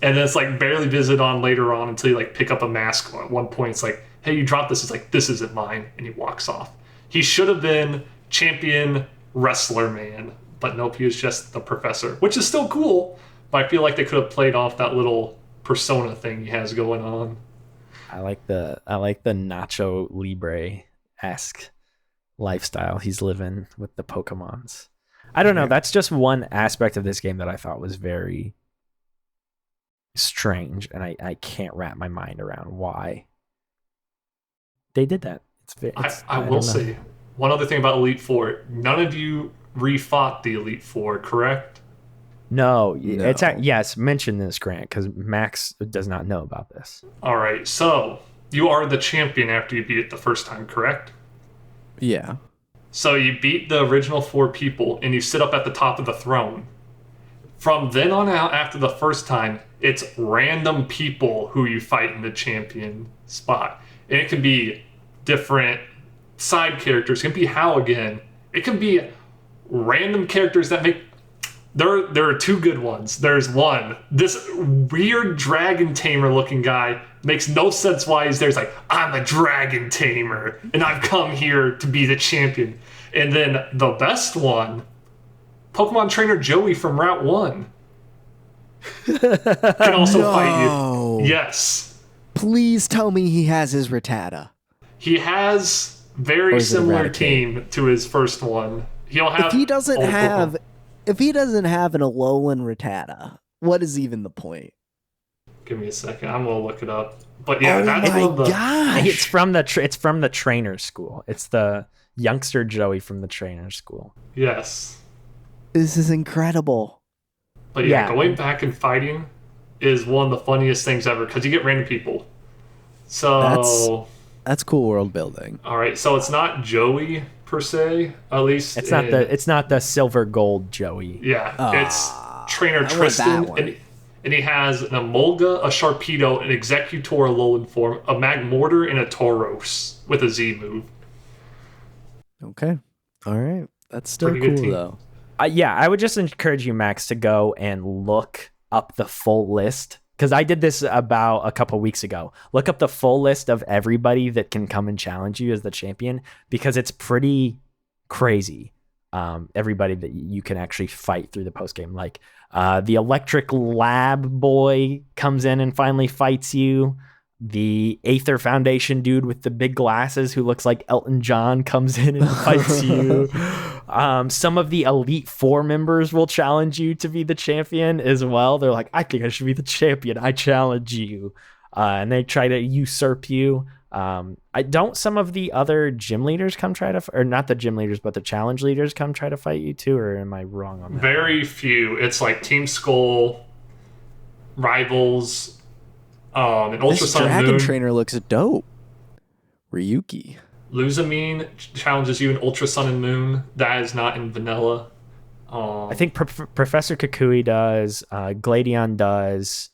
And then it's barely visited on later on until you pick up a mask. At one point it's like, hey, you dropped this. It's this isn't mine. And he walks off. He should have been champion wrestler man. But nope, he was just the professor, which is still cool. But I feel like they could have played off that little persona thing he has going on. I like the Nacho Libre-esque lifestyle he's living with the Pokemons. I don't know. That's just one aspect of this game that I thought was very strange, and I can't wrap my mind around why they did that. I will say one other thing about Elite Four. None of you refought the Elite Four, correct? No. It's yes. Mention this, Grant, because Max does not know about this. All right, so you are the champion after you beat it the first time, correct? Yeah. So you beat the original 4 people, and you sit up at the top of the throne. From then on out, after the first time, it's random people who you fight in the champion spot. And it can be different side characters. It can be Hal again. It can be random characters that make... There are 2 good ones. There's one. This weird dragon tamer looking guy makes no sense why he's there. He's like, I'm a dragon tamer, and I've come here to be the champion. And then the best one, Pokemon trainer Joey from Route 1. Can also fight No. you. Yes. Please tell me he has his Rattata. He has Or very is it similar Eradicate? team to his first one. He'll have If he doesn't all the have, Pokemon. if he doesn't have an Alolan Rattata, what is even the point? Give me a second. I'm gonna look it up. But yeah, Oh that's my one of the gosh! It's from the trainer school. It's the youngster Joey from the trainer school. yes. This is incredible. But yeah, Yeah. going back and fighting is one of the funniest things ever because you get random people. So That's cool world building. all right, so it's not Joey per se, at least It's not the silver gold Joey. yeah, it's Trainer want Tristan, that one. and he has an Emolga, a Sharpedo, an Executor Alolan form, a Magmortar, and a Tauros with a Z move. Okay. All right. That's still Pretty good cool team. though. Yeah, I would just encourage you, Max, to go and look up the full list. Because I did this about a couple weeks ago. Look up the full list of everybody that can come and challenge you as the champion, because it's pretty crazy. Everybody that you can actually fight through the post game. Like the Electric Lab boy comes in and finally fights you. The Aether Foundation dude with the big glasses who looks like Elton John comes in and fights you. Some of the Elite Four members will challenge you to be the champion as well. They're like, I think I should be the champion. I challenge you. And they try to usurp you. Some of the other gym leaders come try to, or not the gym leaders, but the challenge leaders come try to fight you too? Or am I wrong on that? Very few. It's like Team Skull, Rivals, and Ultra This Sun and dragon Moon. trainer looks dope. Ryuki. Luzamine challenges you in Ultra Sun and Moon. That is not in vanilla. I think Professor Kukui does. Gladion does.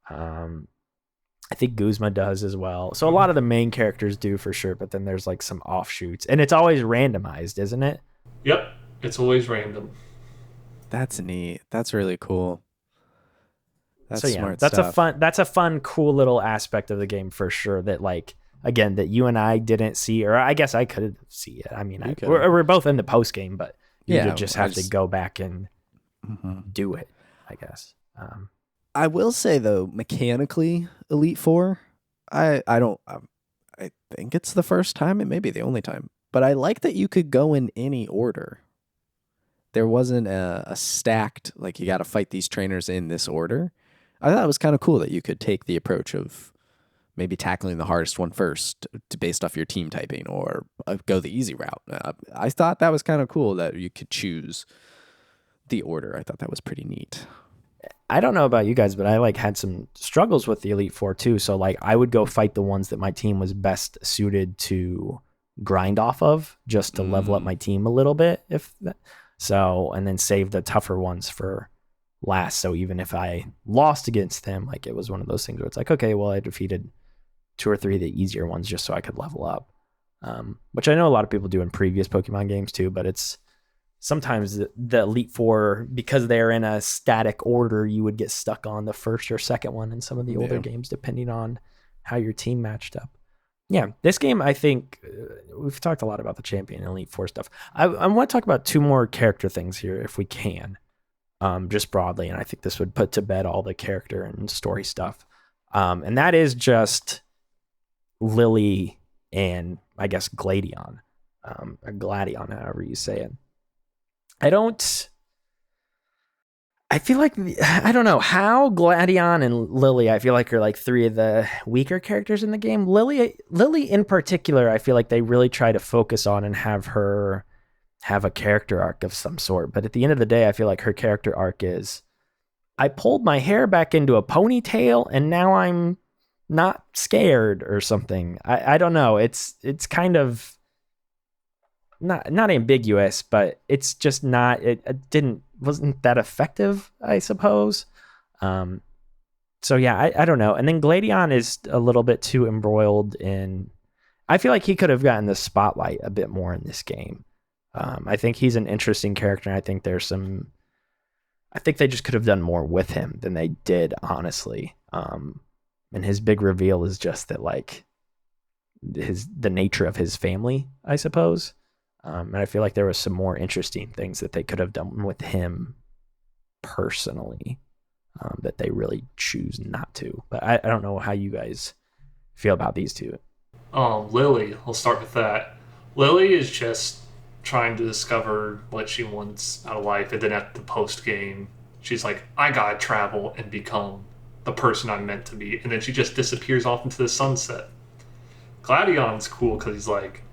I think Guzma does as well. So a lot of the main characters do for sure, but then there's like some offshoots, and it's always randomized, isn't it? Yep, it's always random. That's neat. That's really cool. That's So yeah, smart that's stuff. a fun, cool little aspect of the game for sure. That like again that you and I didn't see, or I guess I could see it. I mean, You could. we're both in the post game, but you Yeah, would just I have to just- go back and Mhm. do it, I guess. I will say though, mechanically, Elite Four, I think it's the first time. It may be the only time, but I like that you could go in any order. There wasn't a stacked like you got to fight these trainers in this order. I thought it was kind of cool that you could take the approach of maybe tackling the hardest one first, based off your team typing, or go the easy route. I thought that was kind of cool that you could choose the order. I thought that was pretty neat. I don't know about you guys, but I like had some struggles with the Elite Four too. So like I would go fight the ones that my team was best suited to grind off of, just to level up my team a little bit. And then save the tougher ones for last. So even if I lost against them, like it was one of those things where it's like, okay, well I defeated 2 or 3 of the easier ones just so I could level up. Which I know a lot of people do in previous Pokemon games too, but it's sometimes the Elite Four, because they're in a static order, you would get stuck on the first or second one in some of the older games, depending on how your team matched up. Yeah, this game, I think, we've talked a lot about the Champion and Elite Four stuff. I want to talk about 2 more character things here, if we can, just broadly, and I think this would put to bed all the character and story stuff. And that is just Lily and, I guess, Gladion, or Gladion, however you say it. I feel like, I don't know how Gladion and Lily, I feel like are like 3 of the weaker characters in the game. Lily in particular, I feel like they really try to focus on and have her have a character arc of some sort. But at the end of the day, I feel like her character arc is, I pulled my hair back into a ponytail and now I'm not scared or something. I don't know. It's kind of not ambiguous, but it's just not, it wasn't that effective, I suppose. So yeah, I don't know. And then Gladion is a little bit too embroiled in, I feel like he could have gotten the spotlight a bit more in this game. I think he's an interesting character, and I think I think they just could have done more with him than they did, honestly. And his big reveal is just that, like, the nature of his family, I suppose. And I feel like there was some more interesting things that they could have done with him personally. that they really choose not to. But I don't know how you guys feel about these two. Lily, I'll start with that. Lily is just trying to discover what she wants out of life, and then at the post game, she's like, I gotta travel and become the person I'm meant to be, and then she just disappears off into the sunset. Gladion's cool because he's like,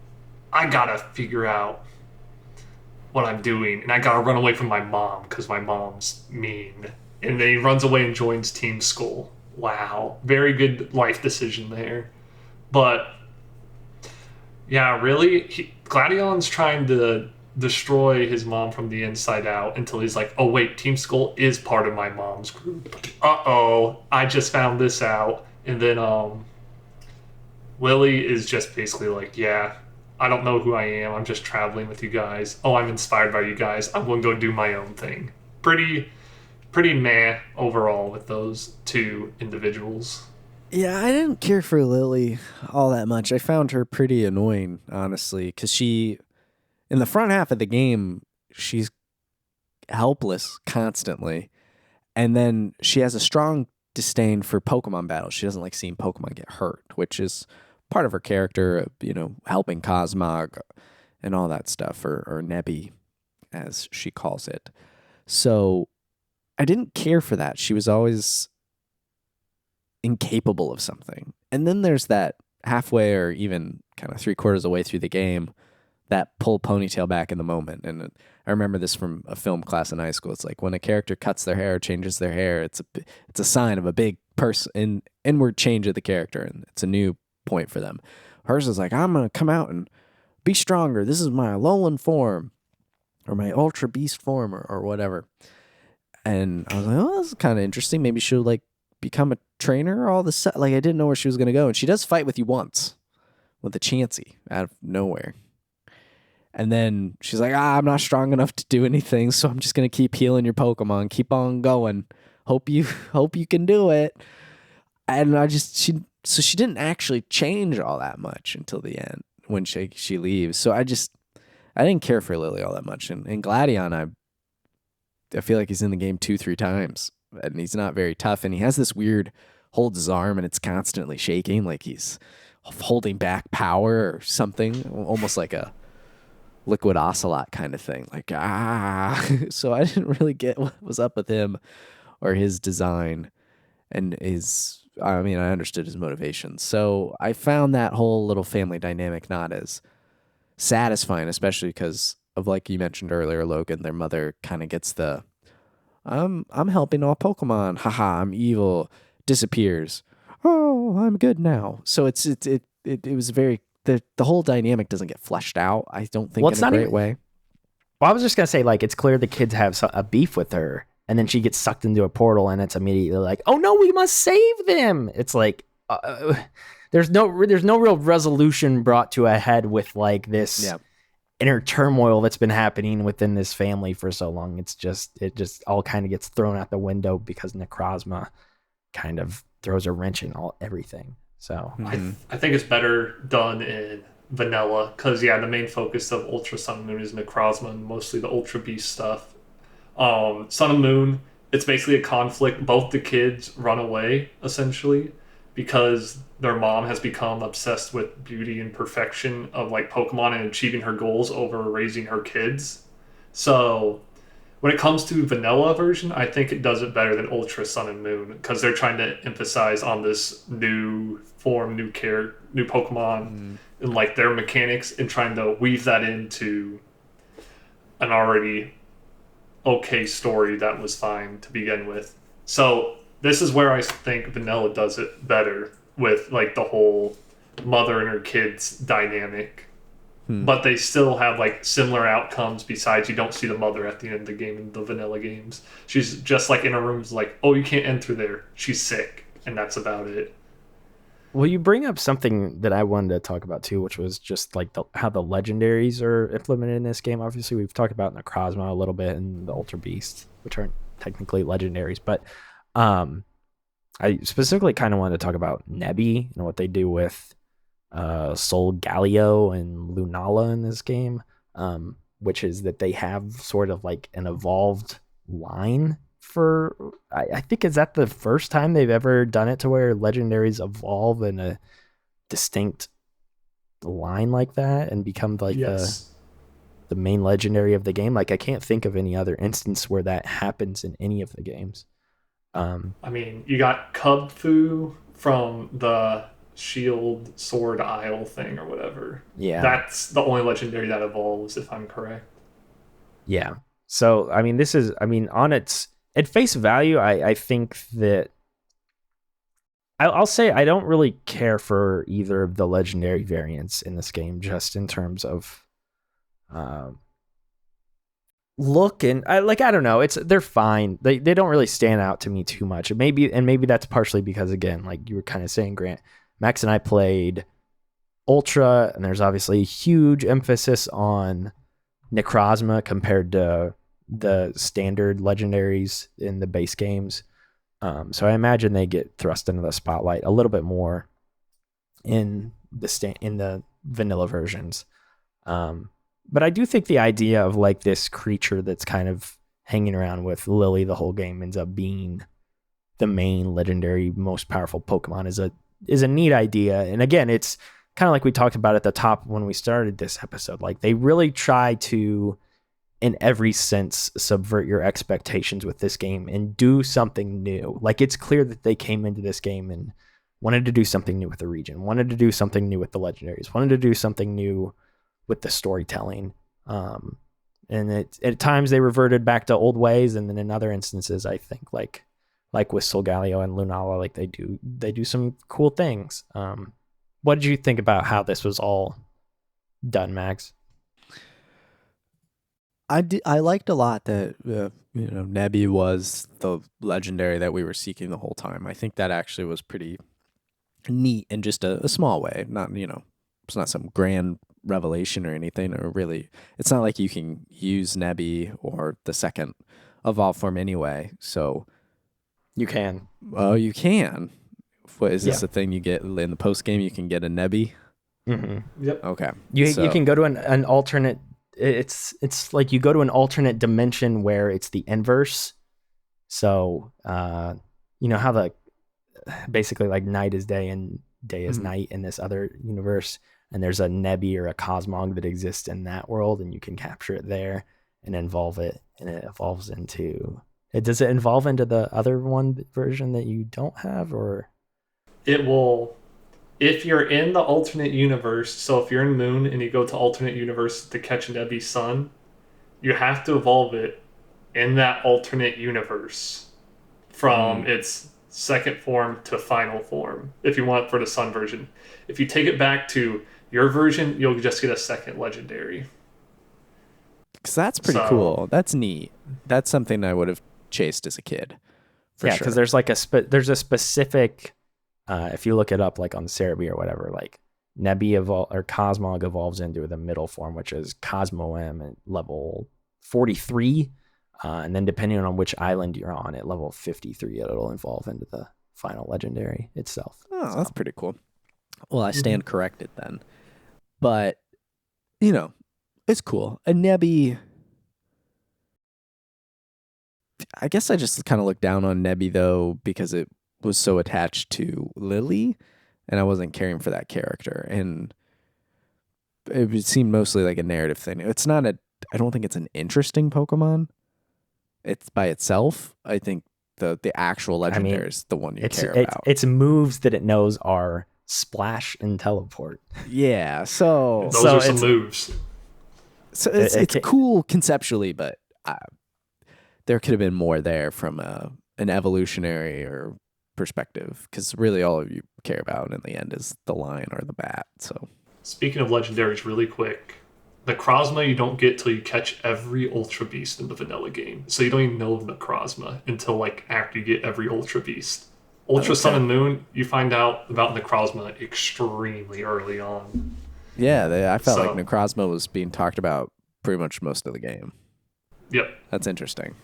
I gotta figure out what I'm doing, and I gotta run away from my mom because my mom's mean. And then he runs away and joins Team Skull. Wow, very good life decision there. But yeah, really, Gladion's trying to destroy his mom from the inside out until he's like, oh wait, Team Skull is part of my mom's group. Uh-oh, I just found this out. And then Lily is just basically like, yeah, I don't know who I am. I'm just traveling with you guys. Oh, I'm inspired by you guys. I'm going to go do my own thing. Pretty meh overall with those two individuals. Yeah, I didn't care for Lily all that much. I found her pretty annoying, honestly, because in the front half of the game, she's helpless constantly. And then she has a strong disdain for Pokemon battles. She doesn't like seeing Pokemon get hurt, which is part of her character, helping Cosmog and all that stuff, or Nebby, as she calls it. So I didn't care for that. She was always incapable of something. And then there's that halfway or even kind of 3/4 of the way through the game, that pull ponytail back in the moment. And I remember this from a film class in high school. It's like when a character cuts their hair, changes their hair, it's a sign of a big inward change of the character, and it's a new point for them. Hers is like, I'm going to come out and be stronger. This is my Alolan form, or my Ultra Beast form, or whatever. And I was like, oh, this is kind of interesting. Maybe she'll like become a trainer all this. Like, I didn't know where she was going to go. And she does fight with you once with a Chansey out of nowhere. And then she's like, I'm not strong enough to do anything, so I'm just going to keep healing your Pokemon. Keep on going. Hope you can do it. And she didn't actually change all that much until the end when she leaves. So I didn't care for Lily all that much. And Gladion, I feel like he's in the game 2-3 times, and he's not very tough. And he has this weird holds his arm and it's constantly shaking, like he's holding back power or something, almost like a liquid ocelot kind of thing. Like, So I didn't really get what was up with him or his design and I understood his motivations. So I found that whole little family dynamic not as satisfying, especially because of, like you mentioned earlier, Logan, their mother kind of gets the, I'm helping all Pokemon. Haha, I'm evil. Disappears. Oh, I'm good now. So it was very, the whole dynamic doesn't get fleshed out, I don't think, in a great way. Well, I was just going to say, like, it's clear the kids have a beef with her. And then she gets sucked into a portal, and it's immediately like, "Oh no, we must save them!" It's like there's no real resolution brought to a head with like this inner turmoil that's been happening within this family for so long. It just all kind of gets thrown out the window because Necrozma kind of throws a wrench in everything. So I think it's better done in vanilla because the main focus of Ultra Sun and Moon is Necrozma and mostly the Ultra Beast stuff. Sun and Moon, it's basically a conflict. Both the kids run away, essentially, because their mom has become obsessed with beauty and perfection of like Pokemon and achieving her goals over raising her kids. So when it comes to vanilla version, I think it does it better than Ultra Sun and Moon because they're trying to emphasize on this new form, new Pokemon, and like their mechanics, and trying to weave that into an already okay story that was fine to begin with. So this is where I think vanilla does it better with like the whole mother and her kids dynamic. But they still have like similar outcomes besides you don't see the mother at the end of the game in the vanilla games. She's just like in a room, like, oh, you can't enter there. She's sick. And that's about it. Well, you bring up something that I wanted to talk about too, which was just like how the legendaries are implemented in this game. Obviously, we've talked about Necrozma a little bit and the Ultra Beast, which aren't technically legendaries. But I specifically kind of wanted to talk about Nebby and what they do with Solgaleo and Lunala in this game, which is that they have sort of like an evolved line I think, is that the first time they've ever done it to where legendaries evolve in a distinct line like that and become like Yes. the main legendary of the game. Like, I can't think of any other instance where that happens in any of the games. I mean, you got Cubfu from the Shield Sword Isle thing or whatever. Yeah. That's the only legendary that evolves, if I'm correct. Yeah. So, I mean, on its at face value, I think that I'll say I don't really care for either of the legendary variants in this game, just in terms of look and I don't know. They're fine. They don't really stand out to me too much. Maybe that's partially because, again, like you were kind of saying, Grant, Max and I played Ultra, and there's obviously a huge emphasis on Necrozma compared to the standard legendaries in the base games. So I imagine they get thrust into the spotlight a little bit more in the vanilla versions. But I do think the idea of like this creature that's kind of hanging around with Lily the whole game ends up being the main legendary, most powerful Pokemon is a neat idea. And again, it's kind of like we talked about at the top when we started this episode. Like, they really try to, in every sense, subvert your expectations with this game and do something new. Like, it's clear that they came into this game and wanted to do something new with the region, wanted to do something new with the legendaries, wanted to do something new with the storytelling. And at times they reverted back to old ways, and then in other instances, I think like with Solgaleo and Lunala, like they do some cool things. What did you think about how this was all done, Max? I liked a lot that Nebby was the legendary that we were seeking the whole time. I think that actually was pretty neat in just a small way. Not it's not some grand revelation or anything, or really, it's not like you can use Nebby or the second evolve form anyway. So you can. Oh, you can. What is this? A thing you get in the post game? You can get a Nebby. Mm-hmm. Yep. Okay. You can go to an alternate. It's like you go to an alternate dimension where it's the inverse. So you know how basically like night is day and day is night in this other universe, and there's a Nebby or a Cosmog that exists in that world, and you can capture it there and involve it, and it evolves into. Does it evolve into the other one version that you don't have, or? It will, if you're in the alternate universe, so if you're in Moon and you go to alternate universe to catch Nebby's son, you have to evolve it in that alternate universe from its second form to final form, if you want it for the Sun version. If you take it back to your version, you'll just get a second legendary. Because that's pretty cool. That's neat. That's something I would have chased as a kid. Yeah, because there's like there's a specific, if you look it up like on Cerebi or whatever, like Nebby or Cosmog evolves into the middle form, which is Cosmo M at level 43. And then depending on which island you're on, at level 53, it'll evolve into the final legendary itself. Oh, that's pretty cool. Well, I stand corrected then. But, it's cool. A Nebby, I guess I just kind of looked down on Nebby, though, because it was so attached to Lily, and I wasn't caring for that character. And it seemed mostly like a narrative thing. It's not I don't think it's an interesting Pokemon. It's by itself. I think the actual legendary is the one you care about. Its moves that it knows are Splash and Teleport. Yeah, so those are some moves. So it's cool conceptually, but there could have been more there from an evolutionary or perspective, because really all of you care about in the end is the lion or the bat. So speaking of legendaries, really quick. Necrozma you don't get till you catch every Ultra Beast in the vanilla game. So you don't even know of Necrozma until like after you get every Ultra Beast. Ultra Sun and Moon, you find out about Necrozma extremely early on. Yeah, I felt like Necrozma was being talked about pretty much most of the game. Yep. That's interesting.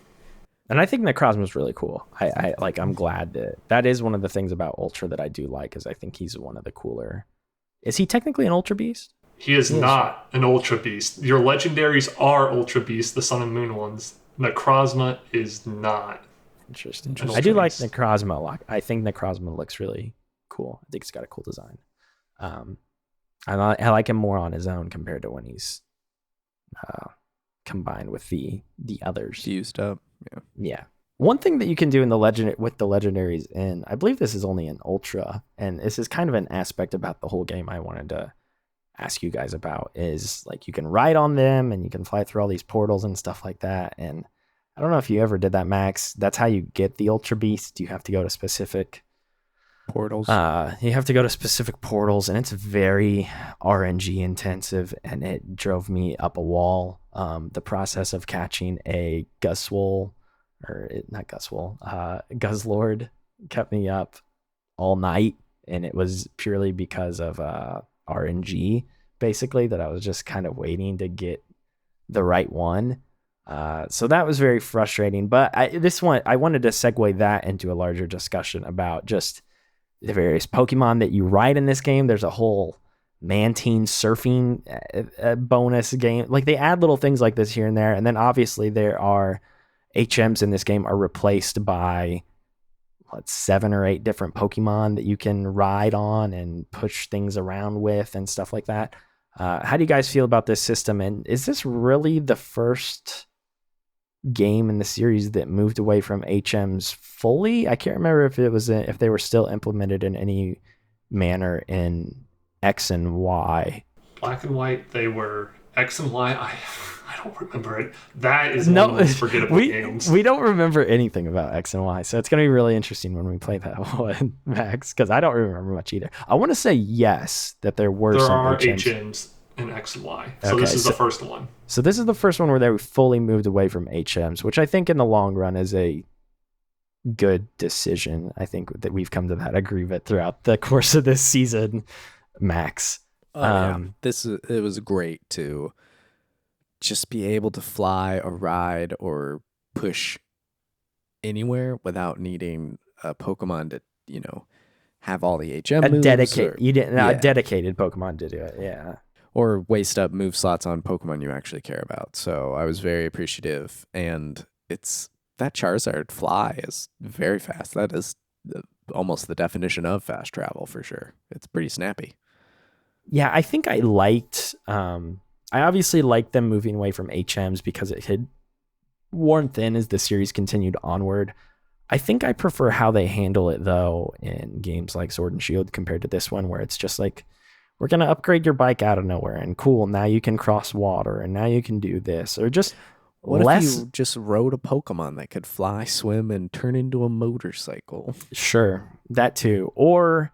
And I think Necrozma is really cool. I'm glad that is one of the things about Ultra that I do like, is I think he's one of the cooler. Is he technically an Ultra Beast? He is not an Ultra Beast. Your legendaries are Ultra Beasts, the Sun and Moon ones. Necrozma is not. Interesting. And I do like Ultra Necrozma a lot. I think Necrozma looks really cool. I think it's got a cool design. I like him more on his own compared to when he's combined with the others. Fused up. Yeah. Yeah. One thing that you can do in the legendaries, and I believe this is only in Ultra, and this is kind of an aspect about the whole game I wanted to ask you guys about, is like you can ride on them and you can fly through all these portals and stuff like that. And I don't know if you ever did that, Max. That's how you get the Ultra Beast. You have to go to specific Portals. You have to go to specific portals, and it's very RNG intensive, and it drove me up a wall. The process of catching a Guzzlord kept me up all night, and it was purely because of RNG, basically, that I was just kind of waiting to get the right one. So that was very frustrating. But I wanted to segue that into a larger discussion about just the various Pokemon that you ride in this game. There's a whole Mantine surfing bonus game. Like, they add little things like this here and there. And then obviously there are HMs in this game are replaced by 7 or 8 different Pokemon that you can ride on and push things around with and stuff like that. How do you guys feel about this system? And is this really the first game in the series that moved away from HMs fully? I can't remember if they were still implemented in any manner in X and Y. Black and White, they were. X and Y, I don't remember it. That is one of the most forgettable games. We don't remember anything about X and Y, so it's going to be really interesting when we play that one, Max, because I don't remember much either. I want to say yes, that there were some HMs in X and Y. So this is the first one. So this is the first one where they fully moved away from HMs, which I think in the long run is a good decision. I think that we've come to that agreement throughout the course of this season, Max. It was great to just be able to fly or ride or push anywhere without needing a Pokemon to, have all the HM moves. A dedicated Pokemon to do it, yeah. Or waste up move slots on Pokemon you actually care about. So I was very appreciative, and that Charizard fly is very fast. That is almost the definition of fast travel for sure. It's pretty snappy. Yeah, I think I liked. I obviously liked them moving away from HMs because it had worn thin as the series continued onward. I think I prefer how they handle it though in games like Sword and Shield compared to this one, where it's just like, we're gonna upgrade your bike out of nowhere, and cool, now you can cross water, and now you can do this, or just what if you just rode a Pokemon that could fly, swim, and turn into a motorcycle? Sure, that too, or.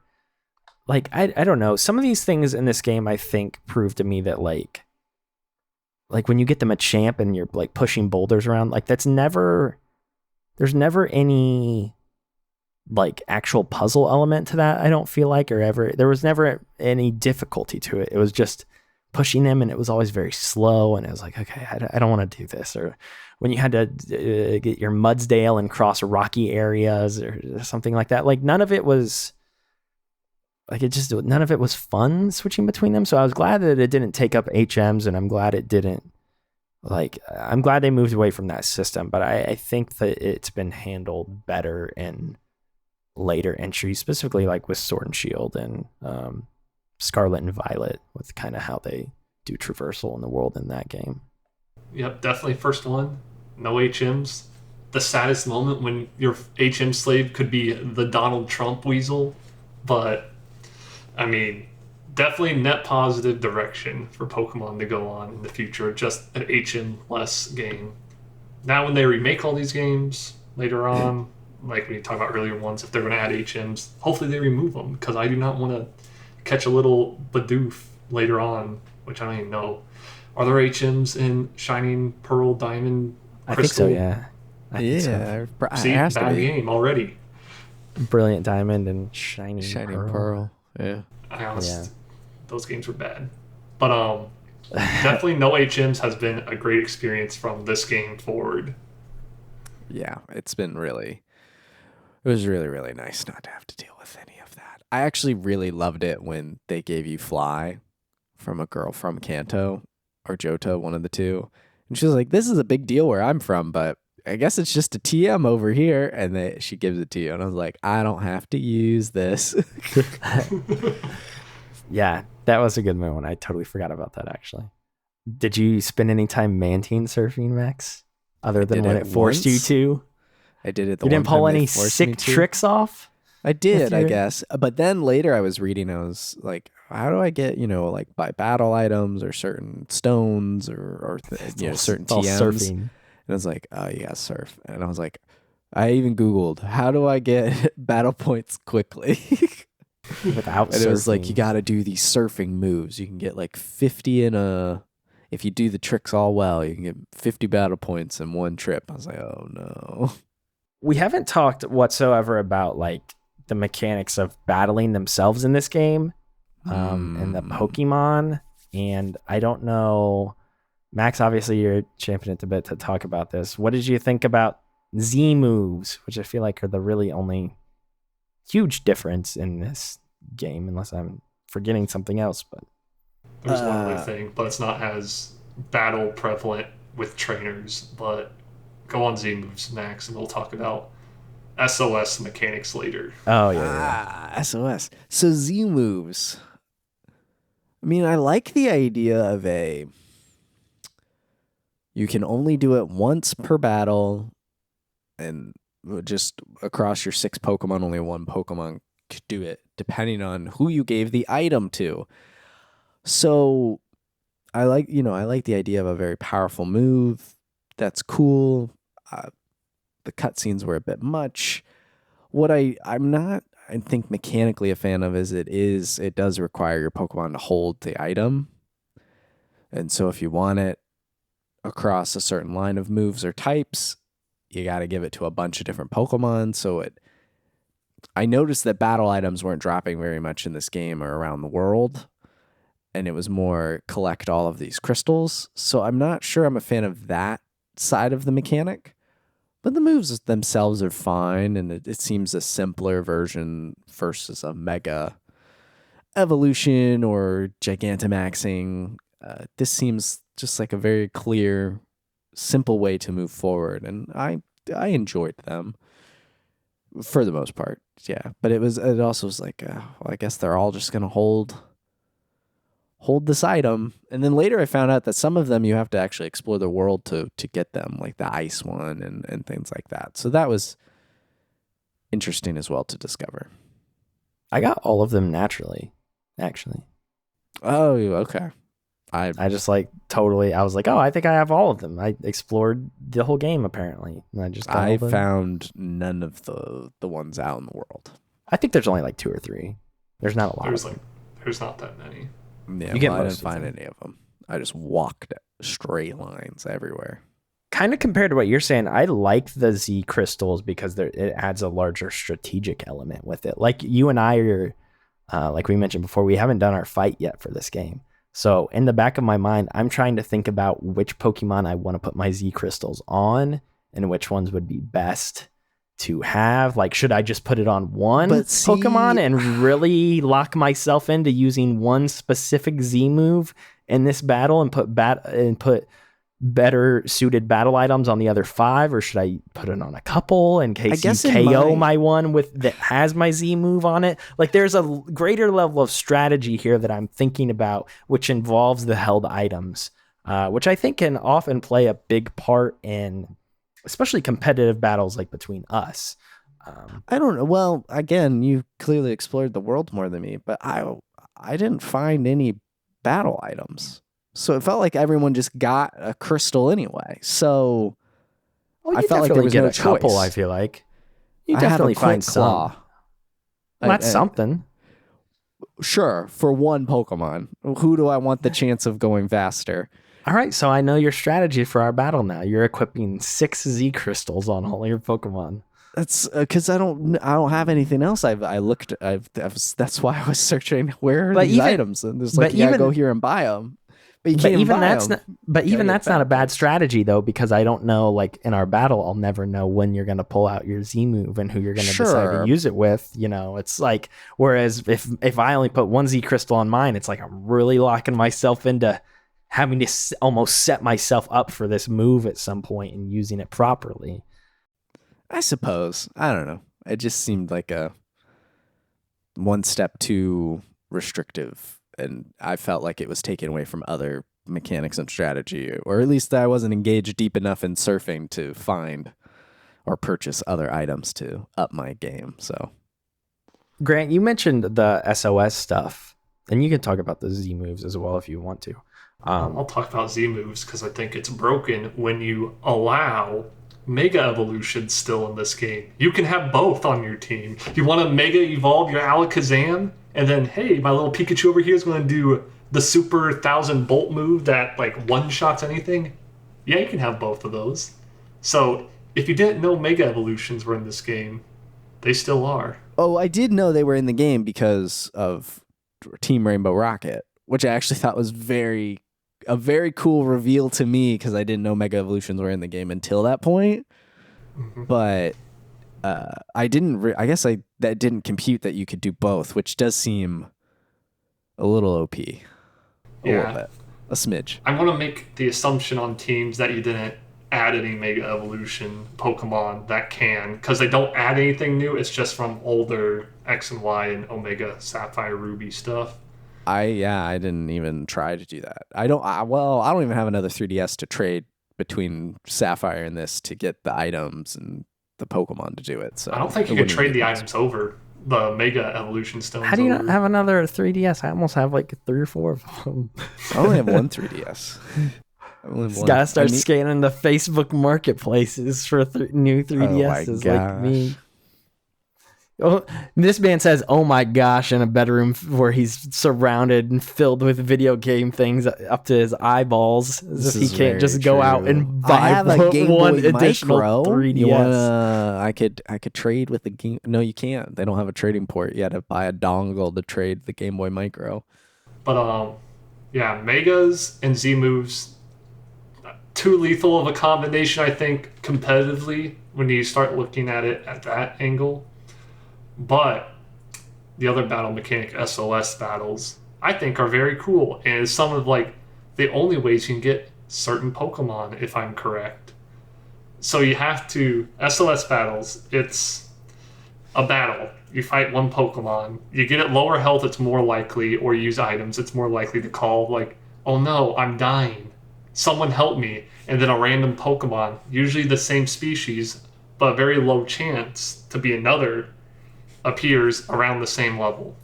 Like, I don't know. Some of these things in this game, I think, prove to me that, like when you get them a champ and you're, like, pushing boulders around, like, there's never any, like, actual puzzle element to that, I don't feel like, there was never any difficulty to it. It was just pushing them, and it was always very slow, and it was like, okay, I don't want to do this. Or when you had to get your Mudsdale and cross rocky areas or something like that, like, none of it was fun switching between them. So I was glad that it didn't take up HMs, and I'm glad they moved away from that system. But I think that it's been handled better in later entries, specifically like with Sword and Shield and Scarlet and Violet, with kind of how they do traversal in the world in that game. Yep, definitely first one. No HMs. The saddest moment when your HM slave could be the Donald Trump weasel, but I mean, definitely net positive direction for Pokemon to go on in the future. Just an HM-less game. Now, when they remake all these games later on, like when you talk about earlier ones, if they're going to add HMs, hopefully they remove them, because I do not want to catch a little Bidoof later on, which I don't even know. Are there HMs in Shining Pearl, Diamond, Crystal? I think so, yeah. I think so. See, bad game already. Brilliant Diamond and Shining Pearl. Yeah. Those games were bad. But definitely no HMs has been a great experience from this game forward. Yeah, it was really, really nice not to have to deal with any of that. I actually really loved it when they gave you Fly from a girl from Kanto or Johto, one of the two. And she was like, this is a big deal where I'm from, but I guess it's just a TM over here. And she gives it to you. And I was like, I don't have to use this. Yeah, that was a good moment. I totally forgot about that, actually. Did you spend any time Mantine surfing, Max? Other than when it forced you to? I did it the You one didn't pull time they any forced me sick to. tricks off? I did, I your- guess. But then later I was reading, I was like, how do I get, like buy battle items or certain stones or certain It's all TMs? surfing. And I was like, oh, you gotta surf. And I was like, I even Googled, how do I get battle points quickly? Without And surfing. it was like, you gotta do these surfing moves. You can get like 50 if you do the tricks all well, you can get 50 battle points in one trip. I was like, oh no. We haven't talked whatsoever about like the mechanics of battling themselves in this game, and the Pokemon. And I don't know, Max, obviously you're championing it a bit to talk about this. What did you think about Z moves, which I feel like are the really only huge difference in this game, unless I'm forgetting something else? But There's one other thing, but it's not as battle prevalent with trainers. But go on Z moves, Max, and we'll talk about SOS mechanics later. oh yeah. SOS. So Z moves. I mean, I like the idea of you can only do it once per battle, and just across your 6 Pokemon, only one Pokemon could do it, depending on who you gave the item to. So I like the idea of a very powerful move. That's cool. The cutscenes were a bit much. What I'm not, I think, mechanically a fan of is it does require your Pokemon to hold the item. And so if you want it across a certain line of moves or types, you got to give it to a bunch of different Pokemon. So I noticed that battle items weren't dropping very much in this game or around the world. And it was more collect all of these crystals. So I'm not sure I'm a fan of that side of the mechanic. But the moves themselves are fine, and it seems a simpler version versus a mega evolution or gigantamaxing. This seems just like a very clear, simple way to move forward, and I enjoyed them for the most part. Yeah, but it also was like, well, I guess they're all just gonna hold this item. And then later I found out that some of them you have to actually explore the world to get them, like the ice one and things like that. So that was interesting as well to discover. I got all of them naturally, actually. Oh, okay. I just like totally, I was like, oh, I think I have all of them. I explored the whole game apparently. And I just got all of them. Found none of the ones out in the world. I think there's only like 2 or 3. There's not a lot. There's not that many. Yeah, You get I most didn't of find them. any of them. I just walked straight lines everywhere. Kind of compared to what you're saying, I like the Z crystals because it adds a larger strategic element with it. Like you and I are, like we mentioned before, we haven't done our fight yet for this game. So in the back of my mind, I'm trying to think about which Pokemon I want to put my Z crystals on and which ones would be best to have. Like, should I just put it on one Pokemon and really lock myself into using one specific Z move in this battle and put better suited battle items on the other 5, or should I put it on a couple in case you KO my one that has my Z move on it? Like, there's a greater level of strategy here that I'm thinking about, which involves the held items, which I think can often play a big part in especially competitive battles like between us. I don't know. Well, again, you clearly explored the world more than me, but I didn't find any battle items. So it felt like everyone just got a crystal anyway. So I felt like there was no couple, choice. I feel like you I definitely have a find quick claw. some. Well, that's something. Sure, for one Pokemon. Who do I want the chance of going faster? All right, so I know your strategy for our battle now. You're equipping 6 Z crystals on all your Pokemon. That's because I don't have anything else. That's why I was searching where are these items, and there's like, you gotta go here and buy them. But you can't even buy them. That's not a bad strategy though, because I don't know, like in our battle, I'll never know when you're going to pull out your Z move and who you're going to decide to use it with. You know, it's like, whereas if I only put one Z crystal on mine, it's like I'm really locking myself into having to almost set myself up for this move at some point and using it properly. I suppose. I don't know. It just seemed like a one step too restrictive, and I felt like it was taken away from other mechanics and strategy, or at least that I wasn't engaged deep enough in surfing to find or purchase other items to up my game. So, Grant, you mentioned the SOS stuff, and you can talk about the Z moves as well if you want to. I'll talk about Z moves because I think it's broken when you allow Mega Evolution still in this game. You can have both on your team. You want to Mega Evolve your Alakazam, and then, hey, my little Pikachu over here is going to do the Super 1000 Bolt move that, like, one-shots anything. Yeah, you can have both of those. So, if you didn't know Mega Evolutions were in this game, they still are. Oh, I did know they were in the game because of Team Rainbow Rocket, which I actually thought was a very cool reveal to me because I didn't know Mega Evolutions were in the game until that point. Mm-hmm. But I didn't. I guess that didn't compute that you could do both, which does seem a little OP. A little bit, a smidge. I'm going to make the assumption on teams that you didn't add any Mega Evolution Pokemon that can, because they don't add anything new. It's just from older X and Y and Omega Sapphire Ruby stuff. I didn't even try to do that. I don't even have another 3DS to trade between Sapphire and this to get the items and the Pokemon to do it. So I don't think you could trade the items over. The Mega Evolution Stones. How do you not have another 3DS? I almost have like 3 or 4 of them. I only have one 3DS. Gotta start scanning the Facebook marketplaces for new 3DSs like me. Oh, this man says, "Oh my gosh!" in a bedroom where he's surrounded and filled with video game things up to his eyeballs, as if he can't just go out and buy one additional 3DS. I could trade with the game. No, you can't. They don't have a trading port. You had to buy a dongle to trade the Game Boy Micro. But yeah, Megas and Z moves, too lethal of a combination, I think, competitively when you start looking at it at that angle. But the other battle mechanic, SOS battles, I think are very cool, and it's some of like the only ways you can get certain Pokemon, if I'm correct. So you have to SOS battles. It's a battle. You fight one Pokemon. You get it lower health, it's more likely, or you use items, it's more likely to call like, "Oh no, I'm dying. Someone help me!" And then a random Pokemon, usually the same species, but very low chance to be another, appears around the same level.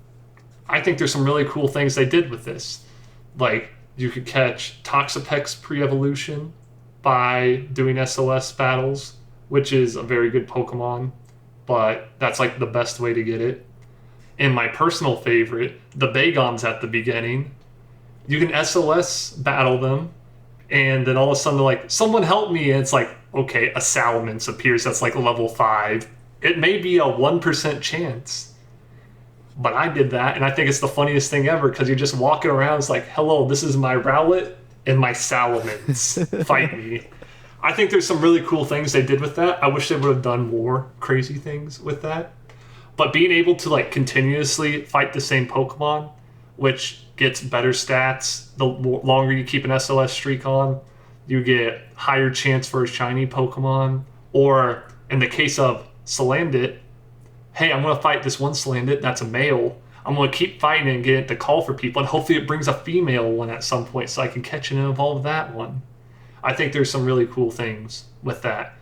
I think there's some really cool things they did with this. Like, you could catch Toxapex pre-evolution by doing SOS battles, which is a very good Pokemon, but that's like the best way to get it. And my personal favorite, the Bagons at the beginning, you can SOS battle them, and then all of a sudden they're like, "Someone help me," and it's like, okay, a Salamence appears that's like level 5. It may be a 1% chance, but I did that, and I think it's the funniest thing ever because you're just walking around. It's like, "Hello, this is my Rowlet and my Salamence. Fight me." I think there's some really cool things they did with that. I wish they would have done more crazy things with that. But being able to like continuously fight the same Pokemon, which gets better stats the longer you keep an SOS streak on, you get higher chance for a shiny Pokemon, or in the case of Salandit, hey, I'm going to fight this one Salandit that's a male. I'm going to keep fighting and get it to call for people, and hopefully it brings a female one at some point so I can catch it and evolve that one. I think there's some really cool things with that.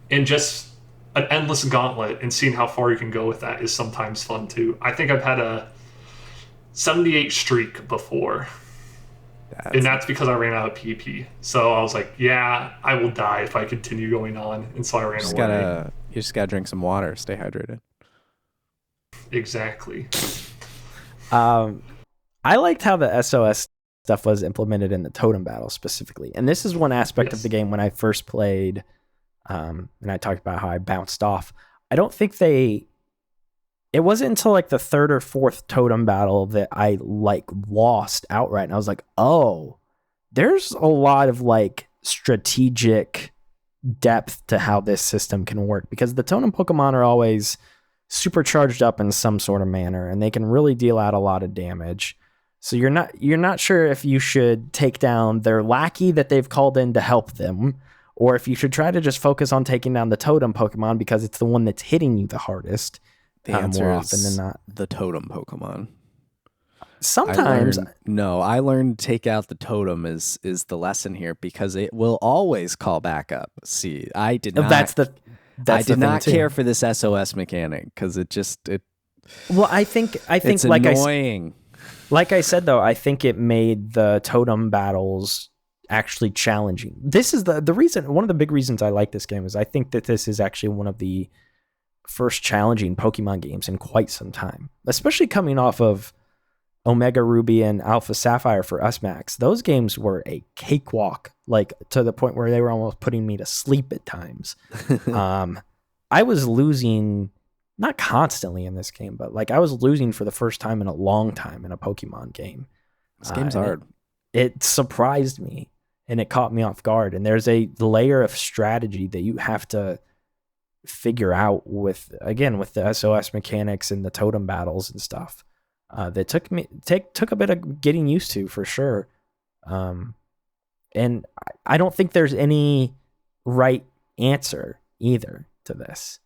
And just an endless gauntlet and seeing how far you can go with that is sometimes fun too. I think I've had a 78 streak before. And that's because I ran out of PP. So I was like, yeah, I will die if I continue going on. And so I ran away. You just gotta drink some water, stay hydrated. Exactly. I liked how the SOS stuff was implemented in the totem battle specifically. And this is one aspect of the game when I first played, and I talked about how I bounced off. I don't think it wasn't until like the 3rd or 4th totem battle that I like lost outright. And I was like, oh, there's a lot of like strategic depth to how this system can work, because the totem Pokemon are always super charged up in some sort of manner, and they can really deal out a lot of damage. So you're not sure if you should take down their lackey that they've called in to help them, or if you should try to just focus on taking down the totem Pokemon because it's the one that's hitting you the hardest. The answer more is often than not. the totem Pokemon. Sometimes I learned to take out the totem is the lesson here because it will always call back up. See, I did not. I did not care for this SOS mechanic because it. Well, I think it's like annoying. Like I said though, I think it made the totem battles actually challenging. This is the reason. One of the big reasons I like this game is I think that this is actually one of the first challenging Pokemon games in quite some time, especially coming off of Omega Ruby and Alpha Sapphire for us, Max. Those games were a cakewalk, like to the point where they were almost putting me to sleep at times. I was losing, not constantly in this game, but like I was losing for the first time in a long time in a Pokemon game. This game's hard. It surprised me and it caught me off guard. And there's a layer of strategy that you have to figure out with the SOS mechanics and the totem battles and stuff. That took a bit of getting used to for sure. And I don't think there's any right answer either to this.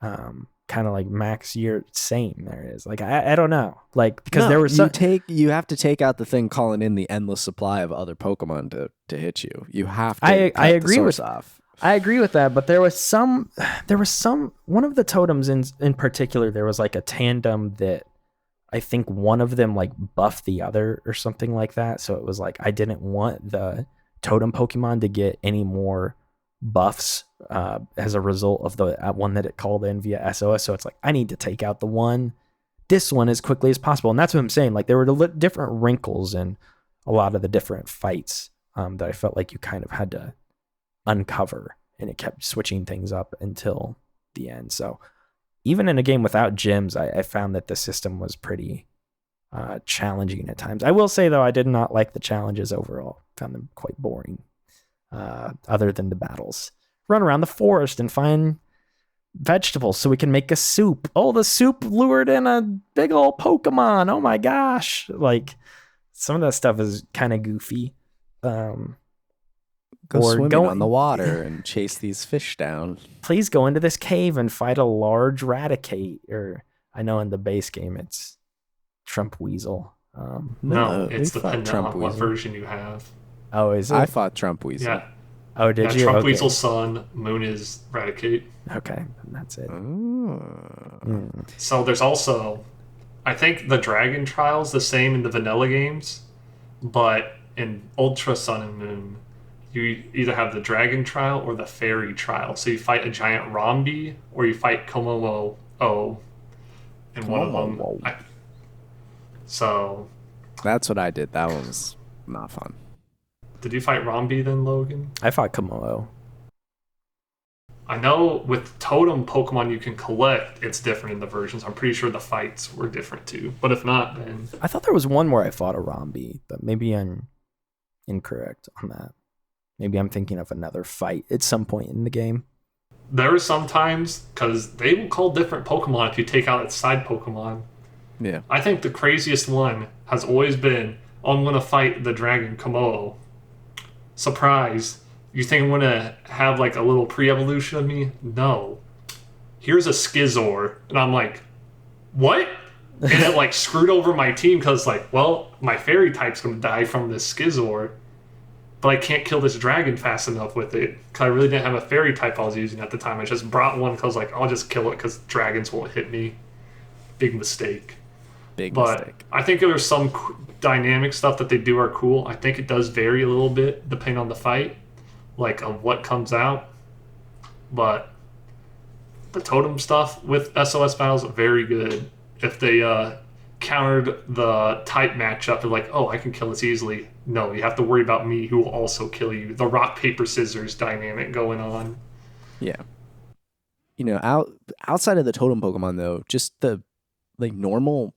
Kind of like Max, you're saying there is like, I don't know, like, because there was you have to take out the thing calling in the endless supply of other Pokemon to hit you. You have to. I agree with that, but there was some one of the totems in particular, there was like a tandem that I think one of them like buffed the other or something like that. So it was like, I didn't want the totem Pokemon to get any more buffs as a result of the one that it called in via SOS. So it's like, I need to take out this one as quickly as possible. And that's what I'm saying. Like there were different wrinkles in a lot of the different fights that I felt like you kind of had to uncover, and it kept switching things up until the end. So even in a game without gyms, I found that the system was pretty challenging at times. I will say, though, I did not like the challenges overall. Found them quite boring, other than the battles. Run around the forest and find vegetables so we can make a soup. Oh, the soup lured in a big old Pokemon. Oh my gosh. Like, some of that stuff is kind of goofy. Go swimming on the water and chase these fish down. Please go into this cave and fight a large Raticate. Or I know in the base game it's Trump Weasel. No, it's dependent on what version you have. Oh, is it? I fought Trump Weasel. Yeah. Oh, did you? Trump Weasel Sun, Moon is Raticate. Okay, that's it. So there's also, I think the Dragon Trial's the same in the vanilla games, but in Ultra Sun and Moon, you either have the Dragon Trial or the Fairy Trial. So you fight a giant Rombi or you fight Komo-o in one of them. So that's what I did. That one was not fun. Did you fight Rombi then, Logan? I fought Komo-o. I know with totem Pokemon you can collect, it's different in the versions. I'm pretty sure the fights were different too. But if not, then... I thought there was one where I fought a Rombi, but maybe I'm incorrect on that. Maybe I'm thinking of another fight at some point in the game. There are some times, because they will call different Pokemon if you take out its side Pokemon. Yeah. I think the craziest one has always been, I'm going to fight the Dragon Komo-o. Surprise. You think I'm going to have like a little pre-evolution of me? No. Here's a Skizor. And I'm like, what? And it like screwed over my team because like, well, my fairy type's going to die from this Skizor. But I can't kill this dragon fast enough with it because I really didn't have a fairy type I was using at the time. I just brought one because like, I'll just kill it because dragons won't hit me. Big mistake. But I think there's some dynamic stuff that they do are cool. I think it does vary a little bit depending on the fight, like of what comes out. But the totem stuff with SOS battles are very good. If they countered the type matchup, they're like, oh, I can kill this easily. No, you have to worry about me who will also kill you. The rock, paper, scissors dynamic going on. Yeah. You know, outside of the totem Pokemon, though, just the like normal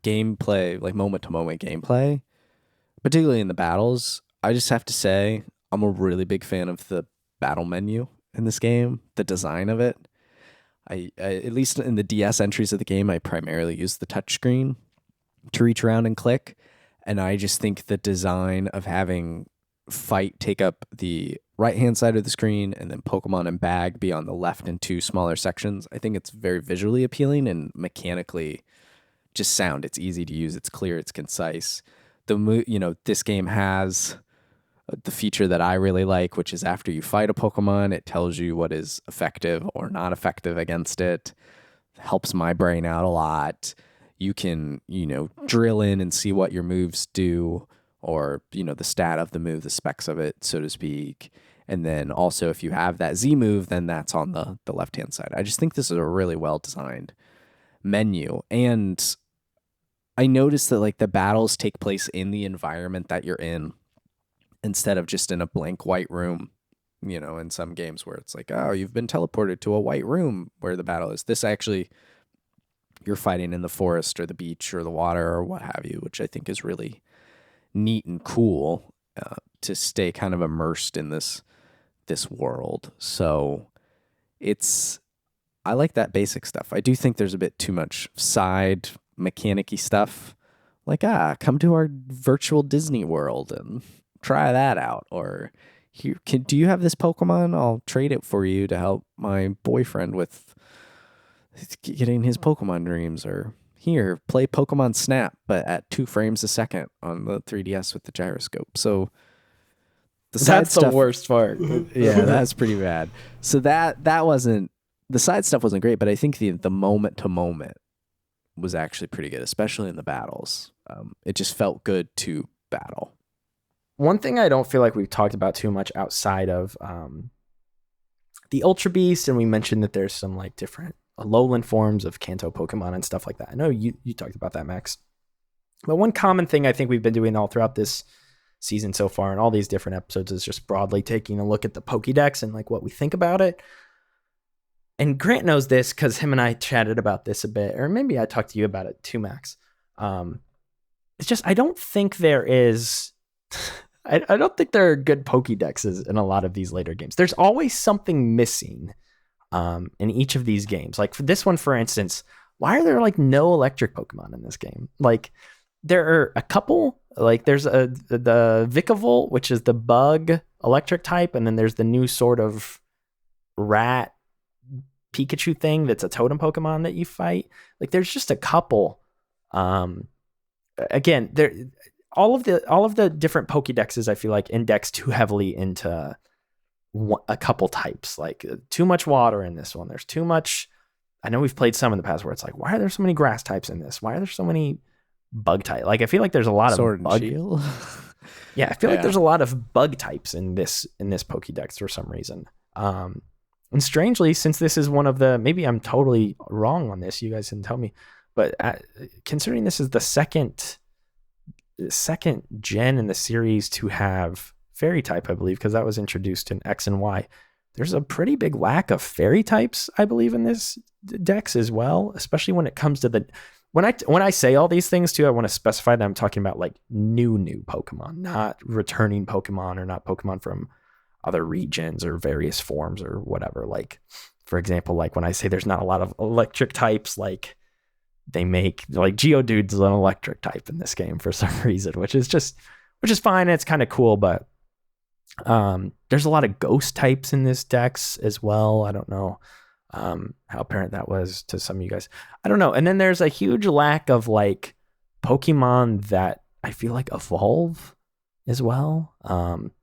gameplay, like moment-to-moment gameplay, particularly in the battles, I just have to say I'm a really big fan of the battle menu in this game, the design of it. I at least in the DS entries of the game, I primarily use the touchscreen. to reach around and click. And I just think the design of having fight take up the right-hand side of the screen and then Pokemon and bag be on the left in 2 smaller sections, I think it's very visually appealing and mechanically just sound. It's easy to use. It's clear. It's concise. This game has the feature that I really like, which is after you fight a Pokemon, it tells you what is effective or not effective against it. Helps my brain out a lot. You can, drill in and see what your moves do, or, the stat of the move, the specs of it, so to speak. And then also if you have that Z move, then that's on the left-hand side. I just think this is a really well-designed menu. And I noticed that like the battles take place in the environment that you're in instead of just in a blank white room, in some games where it's like, oh, you've been teleported to a white room where the battle is. This actually, you're fighting in the forest or the beach or the water or what have you, which I think is really neat and cool to stay kind of immersed in this world. So I like that basic stuff. I do think there's a bit too much side mechanic-y stuff. Like, come to our virtual Disney world and try that out. Or do you have this Pokemon? I'll trade it for you to help my boyfriend with getting his Pokemon dreams. Or here, play Pokemon Snap, but at 2 frames a second on the 3DS with the gyroscope. So that's the worst part. Yeah, that's pretty bad. So that wasn't, the side stuff wasn't great, but I think the moment to moment was actually pretty good, especially in the battles. It just felt good to battle. One thing I don't feel like we've talked about too much outside of the Ultra Beast, and we mentioned that there's some like different Alolan forms of Kanto Pokemon and stuff like that. I know you talked about that, Max. But one common thing I think we've been doing all throughout this season so far and all these different episodes is just broadly taking a look at the Pokédex and like what we think about it. And Grant knows this because him and I chatted about this a bit, or maybe I talked to you about it too, Max. It's just, I don't think there is, I don't think there are good Pokédexes in a lot of these later games. There's always something missing in each of these games. Like for this one, for instance, why are there like no electric Pokemon in this game? Like there are a couple, like there's the Vikavolt, which is the bug electric type. And then there's the new sort of rat Pikachu thing that's a totem Pokemon that you fight. Like there's just a couple. Again, there all of the different Pokédexes I feel like index too heavily into a couple types. Like too much water in this one. There's too much. I know we've played some in the past where it's like, why are there so many grass types in this? Why are there so many bug types? Like I feel like there's a lot Sword of bug. and Shield. Yeah, I feel like there's a lot of bug types in this Pokédex for some reason. And strangely, since this is one of the, maybe I'm totally wrong on this, you guys can tell me, but considering this is the second gen in the series to have fairy type, I believe, because that was introduced in X and Y, there's a pretty big lack of fairy types, I believe, in this dex as well, especially when it comes to the, when I say all these things too, I want to specify that I'm talking about like new Pokemon, not returning Pokemon or not Pokemon from other regions or various forms or whatever. Like, for example, like when I say there's not a lot of electric types, like they make like Geodude's an electric type in this game for some reason, which is fine. It's kind of cool, but there's a lot of ghost types in this dex as well. I don't know how apparent that was to some of you guys. I don't know. And then there's a huge lack of like Pokemon that I feel like evolve as well.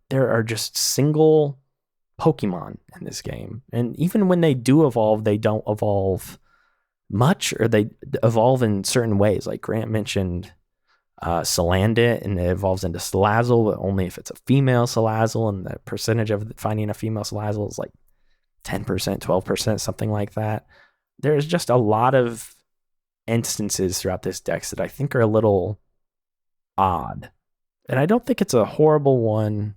There are just single Pokemon in this game. And even when they do evolve, they don't evolve much, or they evolve in certain ways. Like Grant mentioned Salandit, and it evolves into Salazzle, but only if it's a female Salazzle, and the percentage of finding a female Salazzle is like 10%, 12%, something like that. There's just a lot of instances throughout this dex that I think are a little odd. And I don't think it's a horrible one,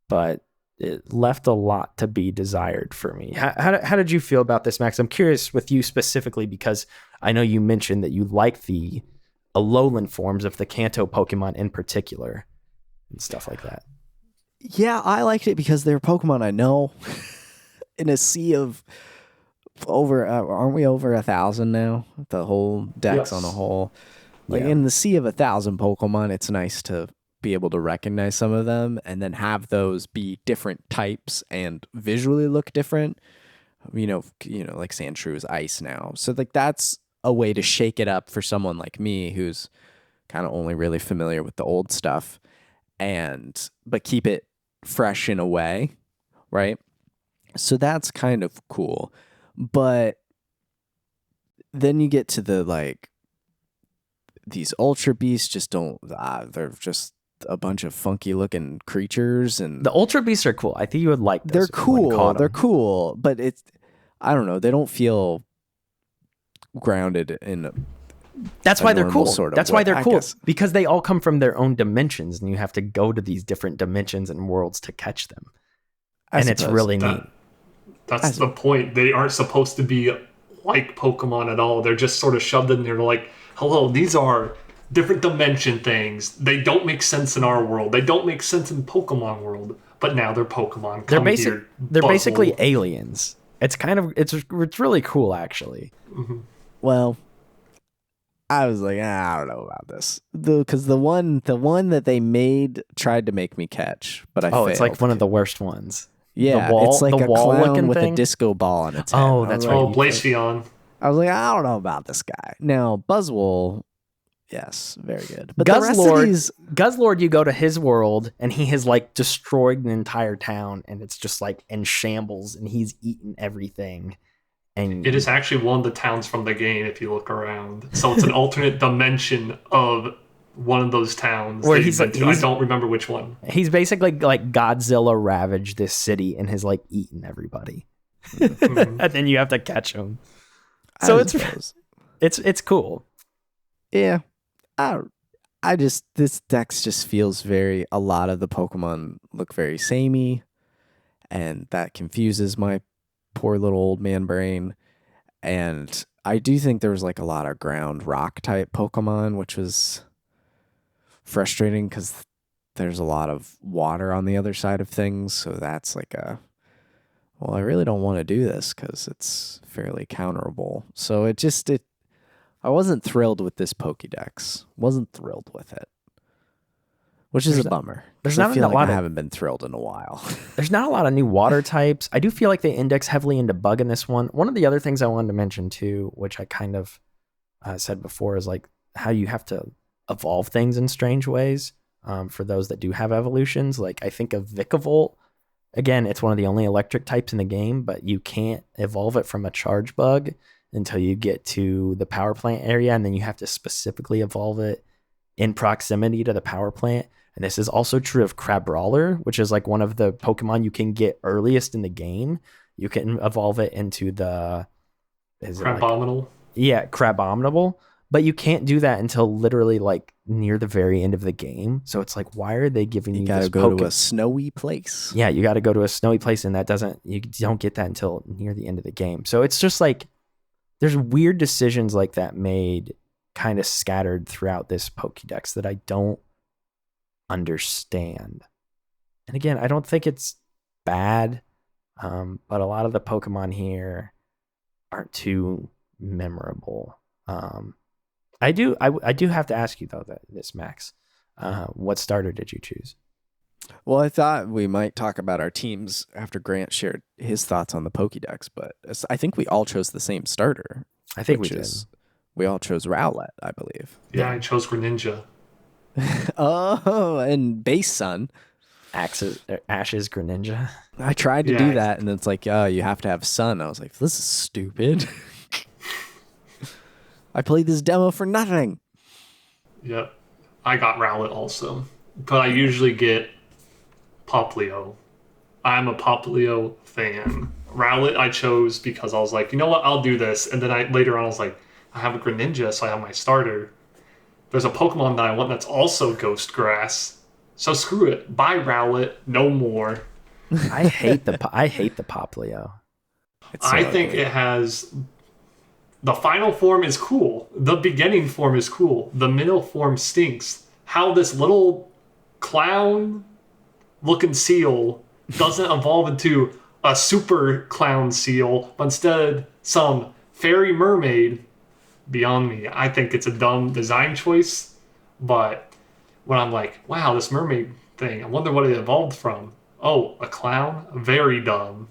but it left a lot to be desired for me. How did you feel about this, Max? I'm curious with you specifically because I know you mentioned that you like the Alolan forms of the Kanto Pokemon in particular and stuff like that. Yeah, I liked it because they're Pokemon I know. In a sea of over, aren't we over 1,000 now? The whole dex on a whole. Like in the sea of 1,000 Pokemon, it's nice to be able to recognize some of them and then have those be different types and visually look different. Like Sandshrew is ice now. So like that's a way to shake it up for someone like me who's kind of only really familiar with the old stuff but keep it fresh in a way, right? So that's kind of cool. But then you get to the like these Ultra Beasts just don't they're just a bunch of funky looking creatures, and the Ultra Beasts are cool. I think you would like this. They're cool, but I don't know, they don't feel grounded in that's why they're cool. Sort of that's way, why they're I cool guess. Because they all come from their own dimensions, and you have to go to these different dimensions and worlds to catch them. It's really neat. That's the point. They aren't supposed to be like Pokemon at all. They're just sort of shoved in there like, hello, these are different dimension things. They don't make sense in our world. They don't make sense in Pokemon world. But now they're Pokemon. They're basically aliens. It's it's really cool, actually. Mm-hmm. Well, I was like, I don't know about this, because the one that they made tried to make me catch, but I failed. It's like one of the worst ones. Yeah, it's like a clown with a disco ball on its head. Oh, that's right. Blazion. I was like, I don't know about this guy. Now, Buzzwole, yes, very good. But the rest of these... Guzzlord, you go to his world, and he has like destroyed an entire town, and it's just like in shambles, and he's eaten everything. And it is actually one of the towns from the game if you look around. So it's an alternate dimension of one of those towns. Where I don't remember which one. He's basically like Godzilla ravaged this city and has like eaten everybody. Mm-hmm. And then you have to catch him. So it's cool. Yeah. This Dex just feels a lot of the Pokemon look very samey, and that confuses my poor little old man brain. And I do think there was like a lot of ground rock type Pokemon, which was frustrating because there's a lot of water on the other side of things. So that's like I really don't want to do this because it's fairly counterable. So I wasn't thrilled with this Pokédex. Wasn't thrilled with it, which is a bummer. I haven't been thrilled in a while. There's not a lot of new water types. I do feel like they index heavily into bug in this one. One of the other things I wanted to mention too, which I kind of said before, is like how you have to evolve things in strange ways. For those that do have evolutions, like I think of Vikavolt. Again, it's one of the only electric types in the game, but you can't evolve it from a charge bug until you get to the power plant area, and then you have to specifically evolve it in proximity to the power plant. And this is also true of Crabrawler, which is like one of the Pokemon you can get earliest in the game. You can evolve it into the... Crabominable? Crabominable. But you can't do that until literally like near the very end of the game. So it's like, why are they giving you gotta this go to a snowy place? Yeah, you got to go to a snowy place, and you don't get that until near the end of the game. So it's just like there's weird decisions like that made kind of scattered throughout this Pokédex that I don't understand. And again, I don't think it's bad, but a lot of the Pokemon here aren't too memorable. I do have to ask you though this Max, what starter did you choose? Well, I thought we might talk about our teams after Grant shared his thoughts on the Pokédex, but I think we all chose the same starter. I think we did. We all chose Rowlet, I believe. Yeah, I chose Greninja. Oh, and Base Sun. Ash's Greninja. I tried to do that, and it's like, you have to have Sun. I was like, this is stupid. I played this demo for nothing. Yep. I got Rowlet also. But I usually get Poplio. I'm a Poplio fan. Rowlet I chose because I was like, you know what, I'll do this. And then later on I was like, I have a Greninja, so I have my starter. There's a Pokemon that I want that's also Ghost Grass. So screw it. Buy Rowlet, no more. I hate the Poplio. I think it has... The final form is cool. The beginning form is cool. The middle form stinks. How this little clown-looking seal doesn't evolve into a super clown seal, but instead some fairy mermaid beyond me. I think it's a dumb design choice, but when I'm like, wow, this mermaid thing, I wonder what it evolved from. Oh, a clown? Very dumb.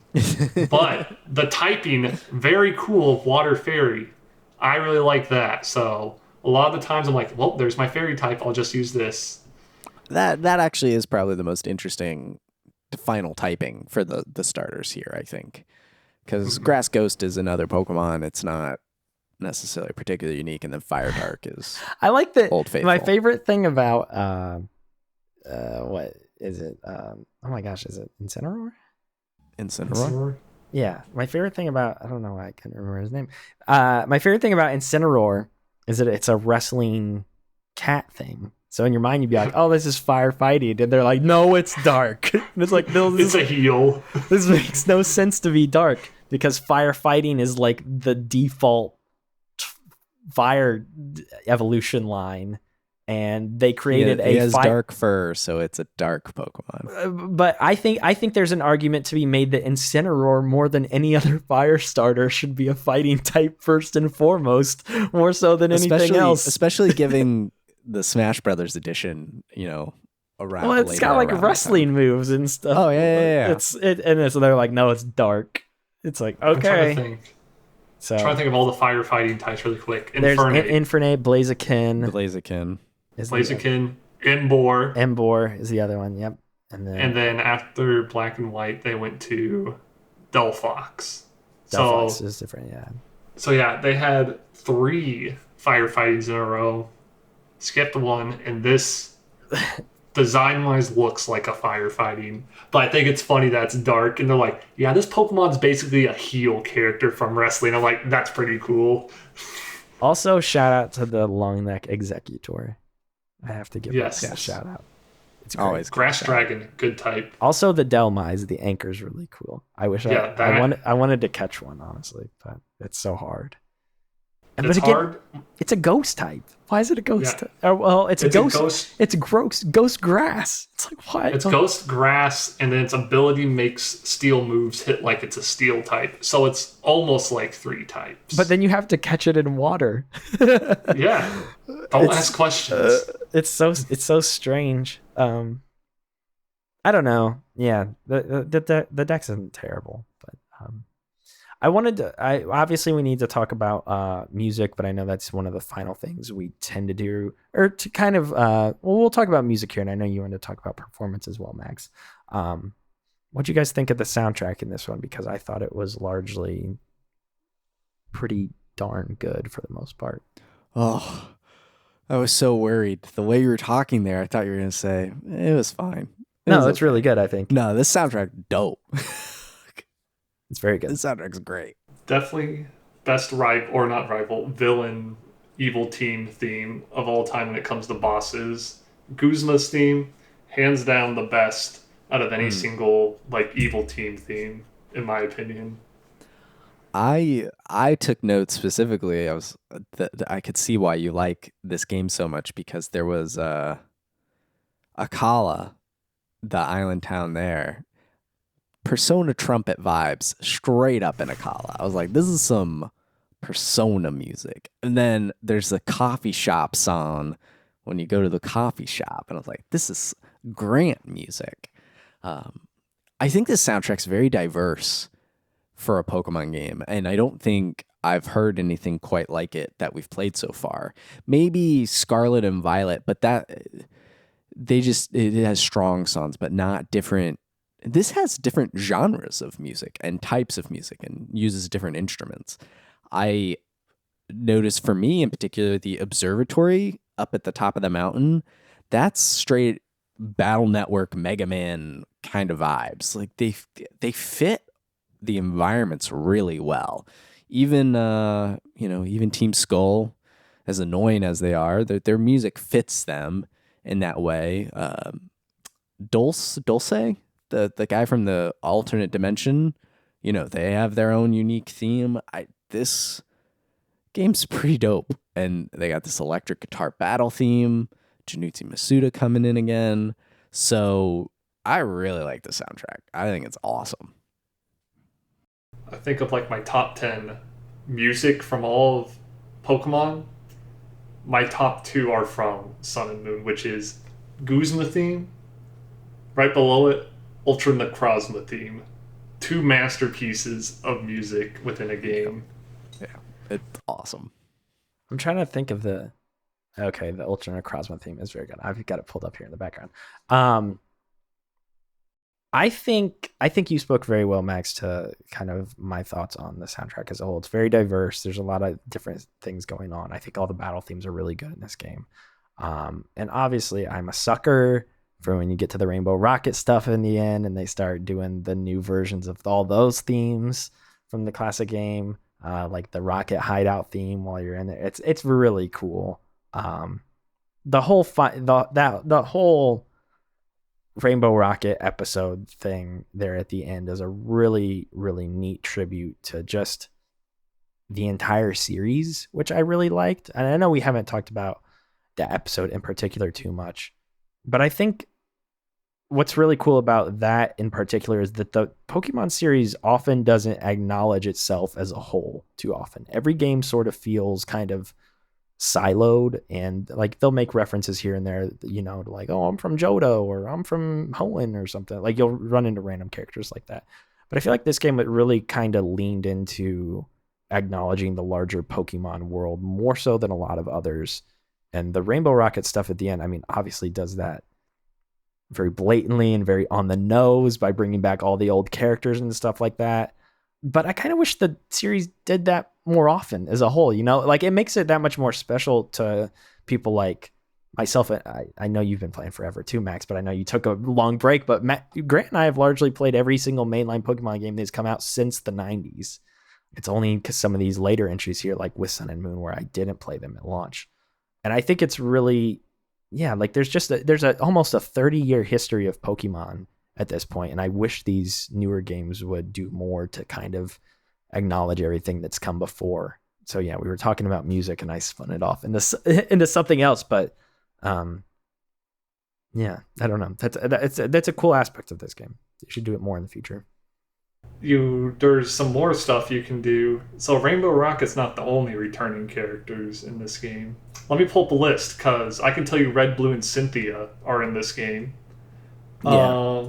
But the typing, very cool, water fairy. I really like that. So a lot of the times I'm like, well, there's my fairy type. I'll just use this. That actually is probably the most interesting final typing for the starters here, I think. Because Grass Ghost is another Pokemon. It's not necessarily particularly unique, and then Fire Dark is I like that. Old Faithful. My favorite thing about what is it? Oh my gosh, is it Incineroar? Incineroar? Yeah, my favorite thing about, I don't know why I can't remember his name. My favorite thing about Incineroar is that it's a wrestling cat thing. So in your mind, you'd be like, "Oh, this is firefighting," and they're like, "No, it's dark." And it's like, no, it's a heel. This makes no sense to be dark because firefighting is like the default fire evolution line, and they created He has dark fur, so it's a dark Pokemon. But I think there's an argument to be made that Incineroar, more than any other fire starter, should be a fighting type first and foremost, more so than anything else. Especially giving the Smash Brothers edition, around. Well, it's got like wrestling moves and stuff. Oh yeah. So they're like, no, it's dark. It's like, okay. I'm trying to think of all the firefighting types really quick. There's Infernape, Blaziken, Emboar is the other one. Yep. And then after Black and White, they went to Delphox. Delphox is different, yeah. So yeah, they had 3 firefightings in a row. Skipped one, and this design-wise looks like a firefighting. But I think it's funny that it's dark, and they're like, yeah, this Pokemon's basically a heel character from wrestling. I'm like, that's pretty cool. Also, shout out to the long neck Executor. I have to give that a shout out. It's great. Always Grass Dragon, good type. Also, the Delmise, the anchor's really cool. I wish I wanted to catch one, honestly, but it's so hard. But again, hard. It's a ghost type. Why is it a ghost type? Well, it's a ghost. It's ghost grass. It's like, why? It's ghost grass, and then its ability makes steel moves hit like it's a steel type. So it's almost like 3 types. But then you have to catch it in water. Yeah. Don't ask questions. It's so strange. I don't know. Yeah, the dex isn't terrible, but obviously we need to talk about music, but I know that's one of the final things we tend to do, or to kind of we'll talk about music here, and I know you want to talk about performance as well, Max. What do you guys think of the soundtrack in this one? Because I thought it was largely pretty darn good for the most part. Oh, I was so worried. The way you were talking there, I thought you were going to say it was fine. It's really good, I think. No, this soundtrack dope. It's very good. This soundtrack's great. Definitely best villain, evil team theme of all time when it comes to bosses. Guzma's theme, hands down the best out of any single evil team theme, in my opinion. I took notes specifically. I could see why you like this game so much, because there was Akala, the island town there. Persona trumpet vibes straight up in Akala. I was like, this is some Persona music. And then there's the coffee shop song when you go to the coffee shop. And I was like, this is Grant music. I think this soundtrack's very diverse for a Pokemon game. And I don't think I've heard anything quite like it that we've played so far. Maybe Scarlet and Violet, but it has strong songs, but not different. This has different genres of music and types of music and uses different instruments. I noticed, for me in particular, the observatory up at the top of the mountain, that's straight Battle Network Mega Man kind of vibes. Like they fit the environments really well. Even even Team Skull, as annoying as they are, their music fits them in that way. Dulce, the guy from the alternate dimension, they have their own unique theme. This game's pretty dope. And they got this electric guitar battle theme, Janutsi Masuda coming in again. So I really like the soundtrack. I think it's awesome. I think of my top 10 music from all of Pokemon, my top two are from Sun and Moon, which is Guzma theme. Right below it, Ultra Necrozma theme. Two masterpieces of music within a game. Yeah, it's awesome. I'm trying to think of the Ultra Necrozma theme is very good. I've got it pulled up here in the background. I think you spoke very well, Max, to kind of my thoughts on the soundtrack as a whole. It's very diverse. There's a lot of different things going on. I think all the battle themes are really good in this game. And obviously, I'm a sucker for when you get to the Rainbow Rocket stuff in the end and they start doing the new versions of all those themes from the classic game, like the Rocket Hideout theme while you're in there. It's really cool. The whole Rainbow Rocket episode thing there at the end is a really, really neat tribute to just the entire series, which I really liked. And I know we haven't talked about the episode in particular too much, but I think what's really cool about that in particular is that the Pokemon series often doesn't acknowledge itself as a whole too often. Every game sort of feels kind of siloed, and like they'll make references here and there, you know, to like, oh, I'm from Johto or I'm from Hoenn or something. Like you'll run into random characters like that. But I feel like this game, it really kind of leaned into acknowledging the larger Pokemon world more so than a lot of others. And the Rainbow Rocket stuff at the end, I mean, obviously does that very blatantly and very on the nose by bringing back all the old characters and stuff like that. But I kind of wish the series did that more often as a whole, you know, like it makes it that much more special to people like myself. I know you've been playing forever too, Max, but I know you took a long break, but Grant and I have largely played every single mainline Pokemon game that's come out since the 90s. It's only because some of these later entries here, like with Sun and Moon, where I didn't play them at launch. And I think it's really, yeah, like there's almost a 30-year history of Pokemon at this point, and I wish these newer games would do more to kind of acknowledge everything that's come before. So yeah, we were talking about music, and I spun it off into something else, but yeah, I don't know. That's a cool aspect of this game. You should do it more in the future. There's some more stuff you can do. So Rainbow Rocket's not the only returning characters in this game. Let me pull up the list, because I can tell you Red, Blue, and Cynthia are in this game. Yeah.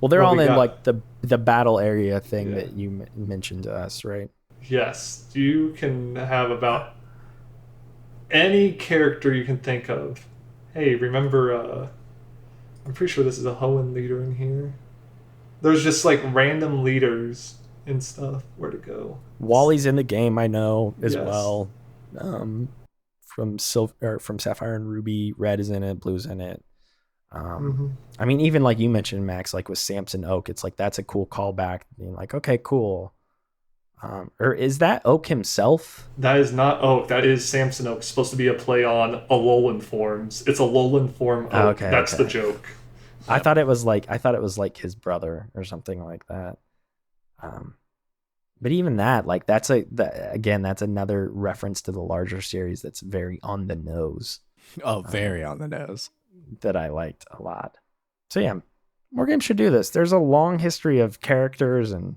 Well, they're all in like the battle area thing that you mentioned to us, right? Yes. You can have about any character you can think of. Hey, remember, I'm pretty sure this is a Hoenn leader in here. There's just like random leaders and stuff. Where to go? Wally's in the game, I know, as well. From Sapphire and Ruby, Red is in it, Blue's in it. I mean, even like you mentioned, Max, like with Samson Oak, it's like that's a cool callback. Being like, okay, cool. Or is that Oak himself? That is not Oak. That is Samson Oak. It's supposed to be a play on Alolan forms. It's Alolan form Oak. Okay, that's the joke. I thought it was like his brother or something like that. But even that, like that's another reference to the larger series that's very on the nose. Oh, very on the nose. That I liked a lot. So yeah, more games should do this. There's a long history of characters, and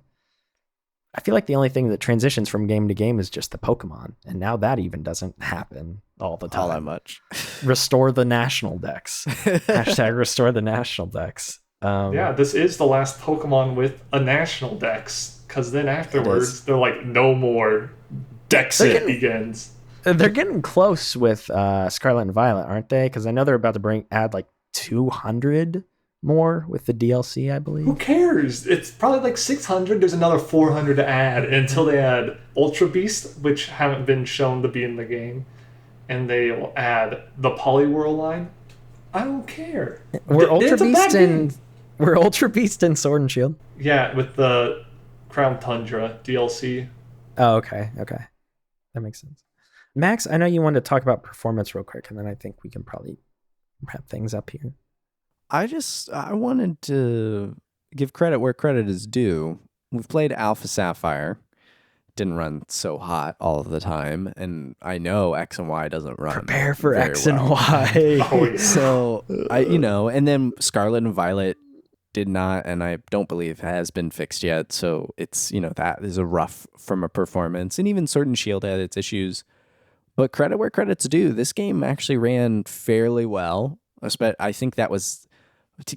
I feel like the only thing that transitions from game to game is just the Pokemon, and now that even doesn't happen all the time. All that much. Restore the national dex. Hashtag restore the national dex. Yeah, this is the last Pokemon with a national dex, because then afterwards they're like, no more. Dexit begins. They're getting close with Scarlet and Violet, aren't they? Because I know they're about to add like 200 more with the DLC, I believe. Who cares? It's probably like 600. There's another 400 to add until they add Ultra Beast, which haven't been shown to be in the game. And they'll add the Poliwhirl line. I don't care. We're Ultra Beast and Sword and Shield. Yeah, with the Crown Tundra DLC. Oh, okay. That makes sense. Max, I know you wanted to talk about performance real quick, and then I think we can probably wrap things up here. I wanted to give credit where credit is due. We've played Alpha Sapphire. Didn't run so hot all of the time, and I know X and Y doesn't run. Prepare for X and Y. Oh, yeah. So and then Scarlet and Violet did not, and I don't believe has been fixed yet. So it's that is a rough from a performance, and even Sword and Shield had its issues. But credit where credit's due. This game actually ran fairly well. I think that was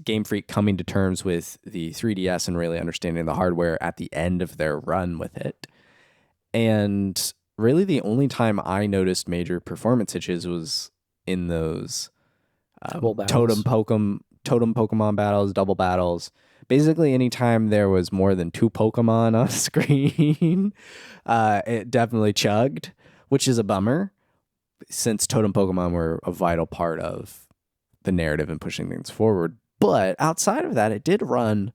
Game Freak coming to terms with the 3DS and really understanding the hardware at the end of their run with it. And really the only time I noticed major performance hitches was in those totem Pokemon battles, double battles. Basically, anytime there was more than 2 Pokemon on screen, it definitely chugged, which is a bummer, since totem Pokemon were a vital part of the narrative and pushing things forward. But outside of that, it did run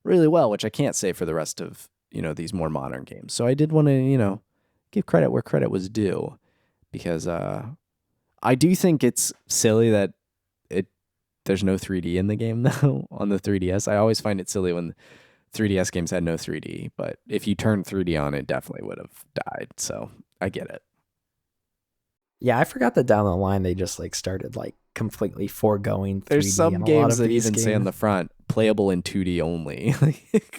really well, which I can't say for the rest of, these more modern games. So I did want to, give credit where credit was due, because I do think it's silly that there's no 3D in the game, though, on the 3DS. I always find it silly when 3DS games had no 3D, but if you turned 3D on, it definitely would have died. So I get it. Yeah, I forgot that down the line they just started completely foregoing 3D. There's some games that even say on the front, playable in 2D only.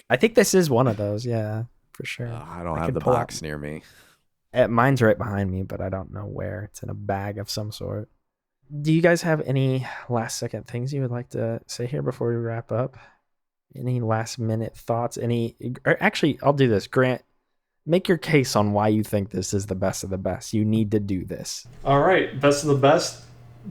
I think this is one of those, yeah, for sure. I don't have the box near me. Mine's right behind me, but I don't know where. It's in a bag of some sort. Do you guys have any last second things you would like to say here before we wrap up? Any last minute thoughts? Actually, I'll do this. Grant, make your case on why you think this is the best of the best. You need to do this. All right, best of the best.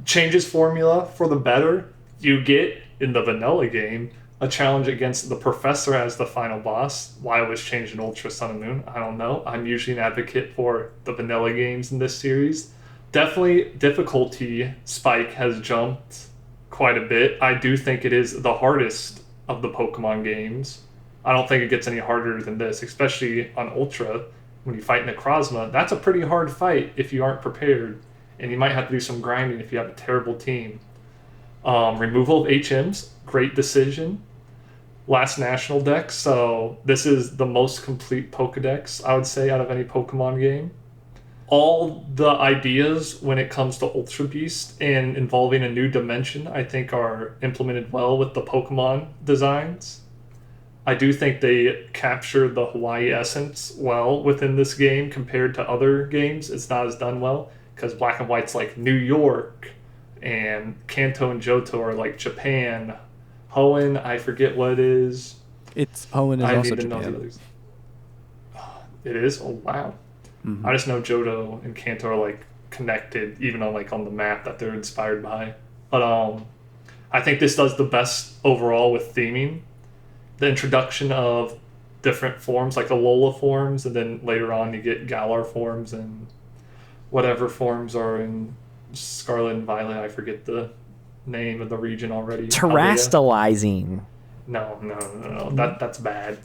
Changes formula for the better. You get, in the vanilla game, a challenge against the professor as the final boss. Why it was changed in Ultra Sun and Moon, I don't know. I'm usually an advocate for the vanilla games in this series. Definitely difficulty spike has jumped quite a bit. I do think it is the hardest of the Pokemon games. I don't think it gets any harder than this, especially on Ultra. When you fight Necrozma, that's a pretty hard fight if you aren't prepared. And you might have to do some grinding if you have a terrible team. Removal of HMs, great decision. Last national deck, so this is the most complete Pokédex, I would say, out of any Pokemon game. All the ideas when it comes to Ultra Beast and involving a new dimension, I think, are implemented well with the Pokemon designs. I do think they capture the Hawaii essence well within this game compared to other games. It's not as done well because Black and White's like New York, and Kanto and Johto are like Japan. Hoenn, I forget what it is. Hoenn is also Japan. It is? Oh, wow. Mm-hmm. I just know Johto and Kanto are like connected, even on the map that they're inspired by. But I think this does the best overall with theming. The introduction of different forms, like Alola forms, and then later on you get Galar forms and whatever forms are in Scarlet and Violet. I forget the name of the region already. Terastallizing. No. That's bad.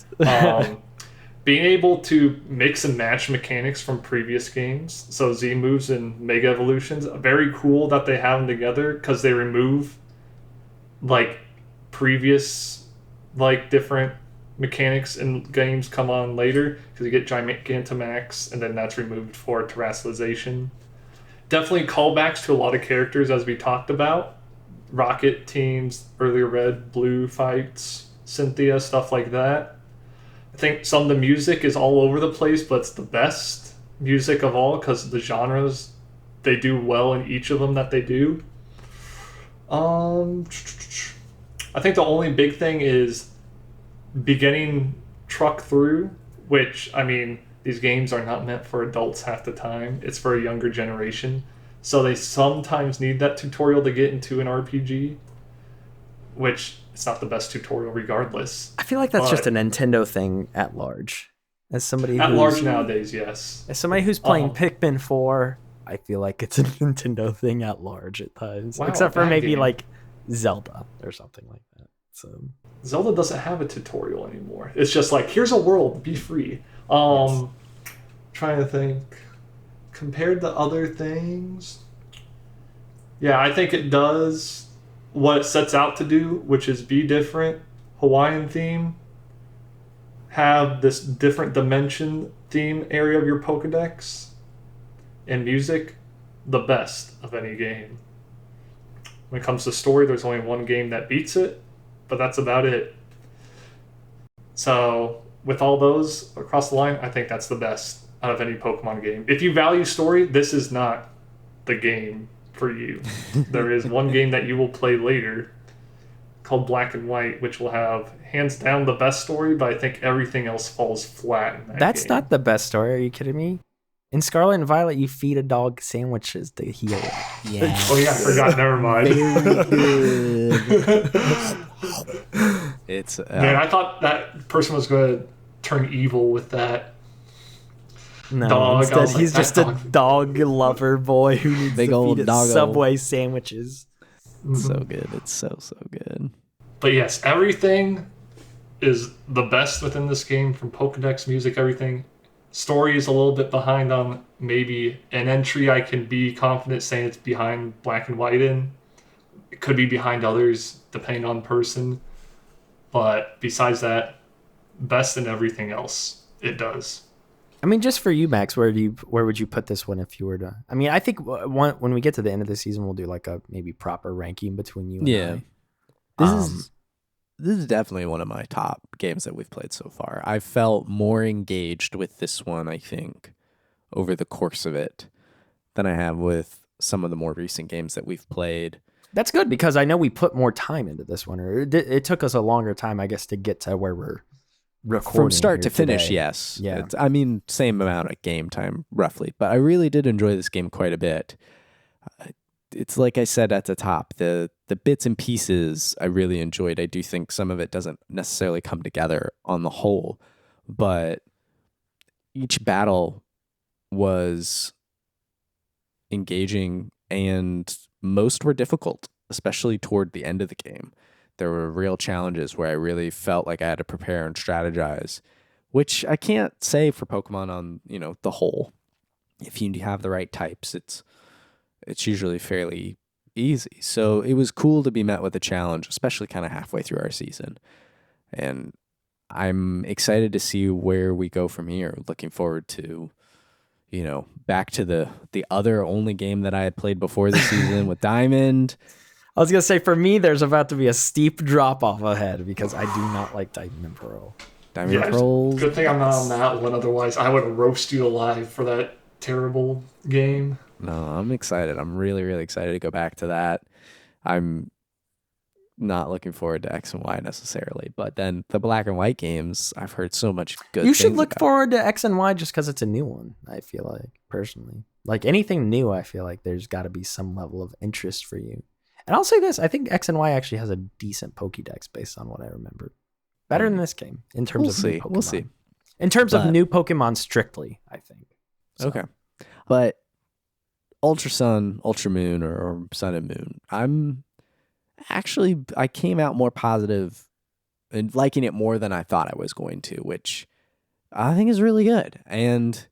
Being able to mix and match mechanics from previous games, so Z moves and Mega Evolutions, very cool that they have them together because they remove previous different mechanics in games come on later because you get Gigantamax and then that's removed for Terastallization. Definitely callbacks to a lot of characters as we talked about. Rocket teams, earlier Red, Blue fights, Cynthia, stuff like that. I think some of the music is all over the place, but it's the best music of all because the genres, they do well in each of them that they do. I think the only big thing is beginning truck through, which, these games are not meant for adults half the time. It's for a younger generation. So they sometimes need that tutorial to get into an RPG, which it's not the best tutorial regardless. I feel like that's just a Nintendo thing at large. As somebody at large nowadays, yes. As somebody who's playing Pikmin 4, I feel like it's a Nintendo thing at large at times. Wow, except for maybe game. Zelda or something like that. So Zelda doesn't have a tutorial anymore. It's just here's a world, be free. Yes. Trying to think. Compared to other things, yeah, I think it does what it sets out to do, which is be different, Hawaiian theme, have this different dimension theme area of your Pokédex, and music, the best of any game. When it comes to story, there's only one game that beats it, but that's about it. So with all those across the line, I think that's the best out of any Pokemon game. If you value story, this is not the game for you. There is one game that you will play later called Black and White, which will have hands down the best story, but I think everything else falls flat in that That's game. not the best story. Are you kidding me? In Scarlet and Violet, you feed a dog sandwiches to heal it. Yeah. Oh yeah, I forgot. Never mind. Very good. It's Man, I thought that person was going to turn evil with that. No, Dog. I instead was like, he's that just a dog- dog lover boy who needs Big to old feed it doggo. Subway sandwiches. so good. It's so good. But yes, everything is the best within this game, from Pokédex, music, everything. Story is a little bit behind on maybe an entry I can be confident saying it's behind Black and White in. It could be behind others, depending on person. But besides that, best in everything else it does. I mean, just for you, Max, where would you put this one if you were to? I mean, I think when we get to the end of the season, we'll do like a maybe proper ranking between you and Yeah. I. This is definitely one of my top games that we've played so far. I felt more engaged with this one, I think, over the course of it than I have with some of the more recent games that we've played. That's good because I know we put more time into this one, or it took us a longer time, I guess, to get to where we're recording From start to here finish, today. yes. Yeah. I mean, same amount of game time, roughly. But I really did enjoy this game quite a bit. It's like I said at the top, the bits and pieces I really enjoyed. I do think some of it doesn't necessarily come together on the whole, but each battle was engaging and most were difficult, especially toward the end of the game. There were real challenges where I really felt like I had to prepare and strategize, which I can't say for Pokemon on, the whole. If you have the right types, it's usually fairly easy. So it was cool to be met with a challenge, especially kind of halfway through our season. And I'm excited to see where we go from here. Looking forward to, back to the other only game that I had played before the season with Diamond. I was gonna say, for me, there's about to be a steep drop off ahead because I do not like Diamond and Pearl. Diamond Pearl. Good thing I'm not on that one. Otherwise, I would have roasted you alive for that terrible game. No, I'm excited. I'm really, really excited to go back to that. I'm not looking forward to X and Y necessarily, but then the Black and White games, I've heard so much good You should things look about. forward to X and Y just because it's a new one, I feel like, personally. Like anything new, I feel like there's got to be some level of interest for you. And I'll say this, I think X and Y actually has a decent Pokédex based on what I remember. Better than this game in terms of new Pokemon. We'll see. In terms of new Pokemon strictly, I think. So. Okay. But Ultra Sun, Ultra Moon, or Sun and Moon, I came out more positive and liking it more than I thought I was going to, which I think is really good. And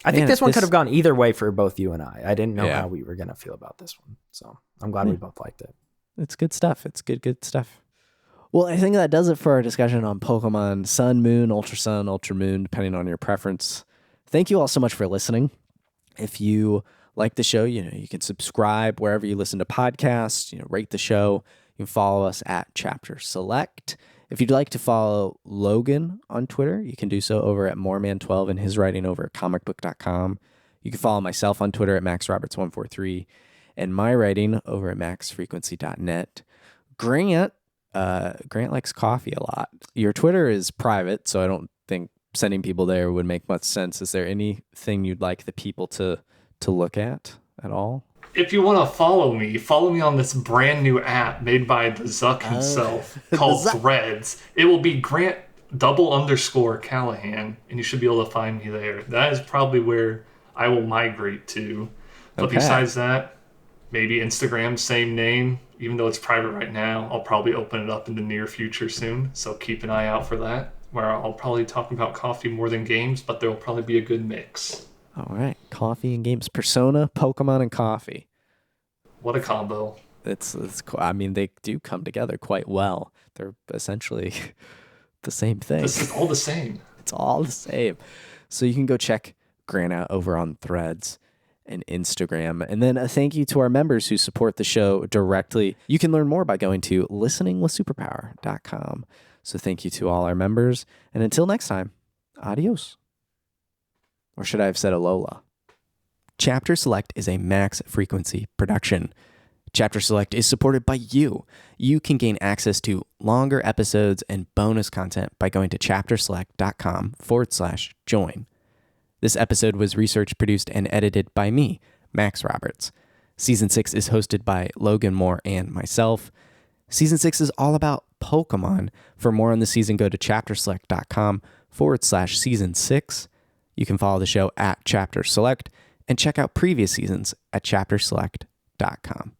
I think this one could have gone either way for both you and I. I didn't know how we were going to feel about this one. So I'm glad we both liked it. It's good stuff. It's good stuff. Well, I think that does it for our discussion on Pokemon Sun, Moon, Ultra Moon, depending on your preference. Thank you all so much for listening. If you like the show, you can subscribe wherever you listen to podcasts, rate the show. You can follow us at Chapter Select. If you'd like to follow Logan on Twitter, you can do so over at Moreman12 and his writing over at comicbook.com. You can follow myself on Twitter at MaxRoberts143 and my writing over at maxfrequency.net. Grant likes coffee a lot. Your Twitter is private, so I don't think sending people there would make much sense. Is there anything you'd like the people to look at all? If you want to follow me on this brand new app made by the Zuck himself called Threads. It will be Grant _Callahan, and you should be able to find me there. That is probably where I will migrate to. But besides that, maybe Instagram, same name. Even though it's private right now, I'll probably open it up in the near future soon. So keep an eye out for that, where I'll probably talk about coffee more than games, but there will probably be a good mix. All right. Coffee and games. Persona, Pokemon, and coffee. What a combo. It's I mean, they do come together quite well. They're essentially the same thing. This is all the same. It's all the same. So you can go check Grant out over on Threads and Instagram. And then a thank you to our members who support the show directly. You can learn more by going to listeningwithsuperpower.com. So thank you to all our members. And until next time, adios. Or should I have said Alola? Chapter Select is a max frequency production. Chapter Select is supported by you. You can gain access to longer episodes and bonus content by going to chapterselect.com/join. This episode was researched, produced, and edited by me, Max Roberts. Season 6 is hosted by Logan Moore and myself. Season 6 is all about Pokemon. For more on the season, go to chapterselect.com/season 6. You can follow the show at Chapter Select and check out previous seasons at chapterselect.com.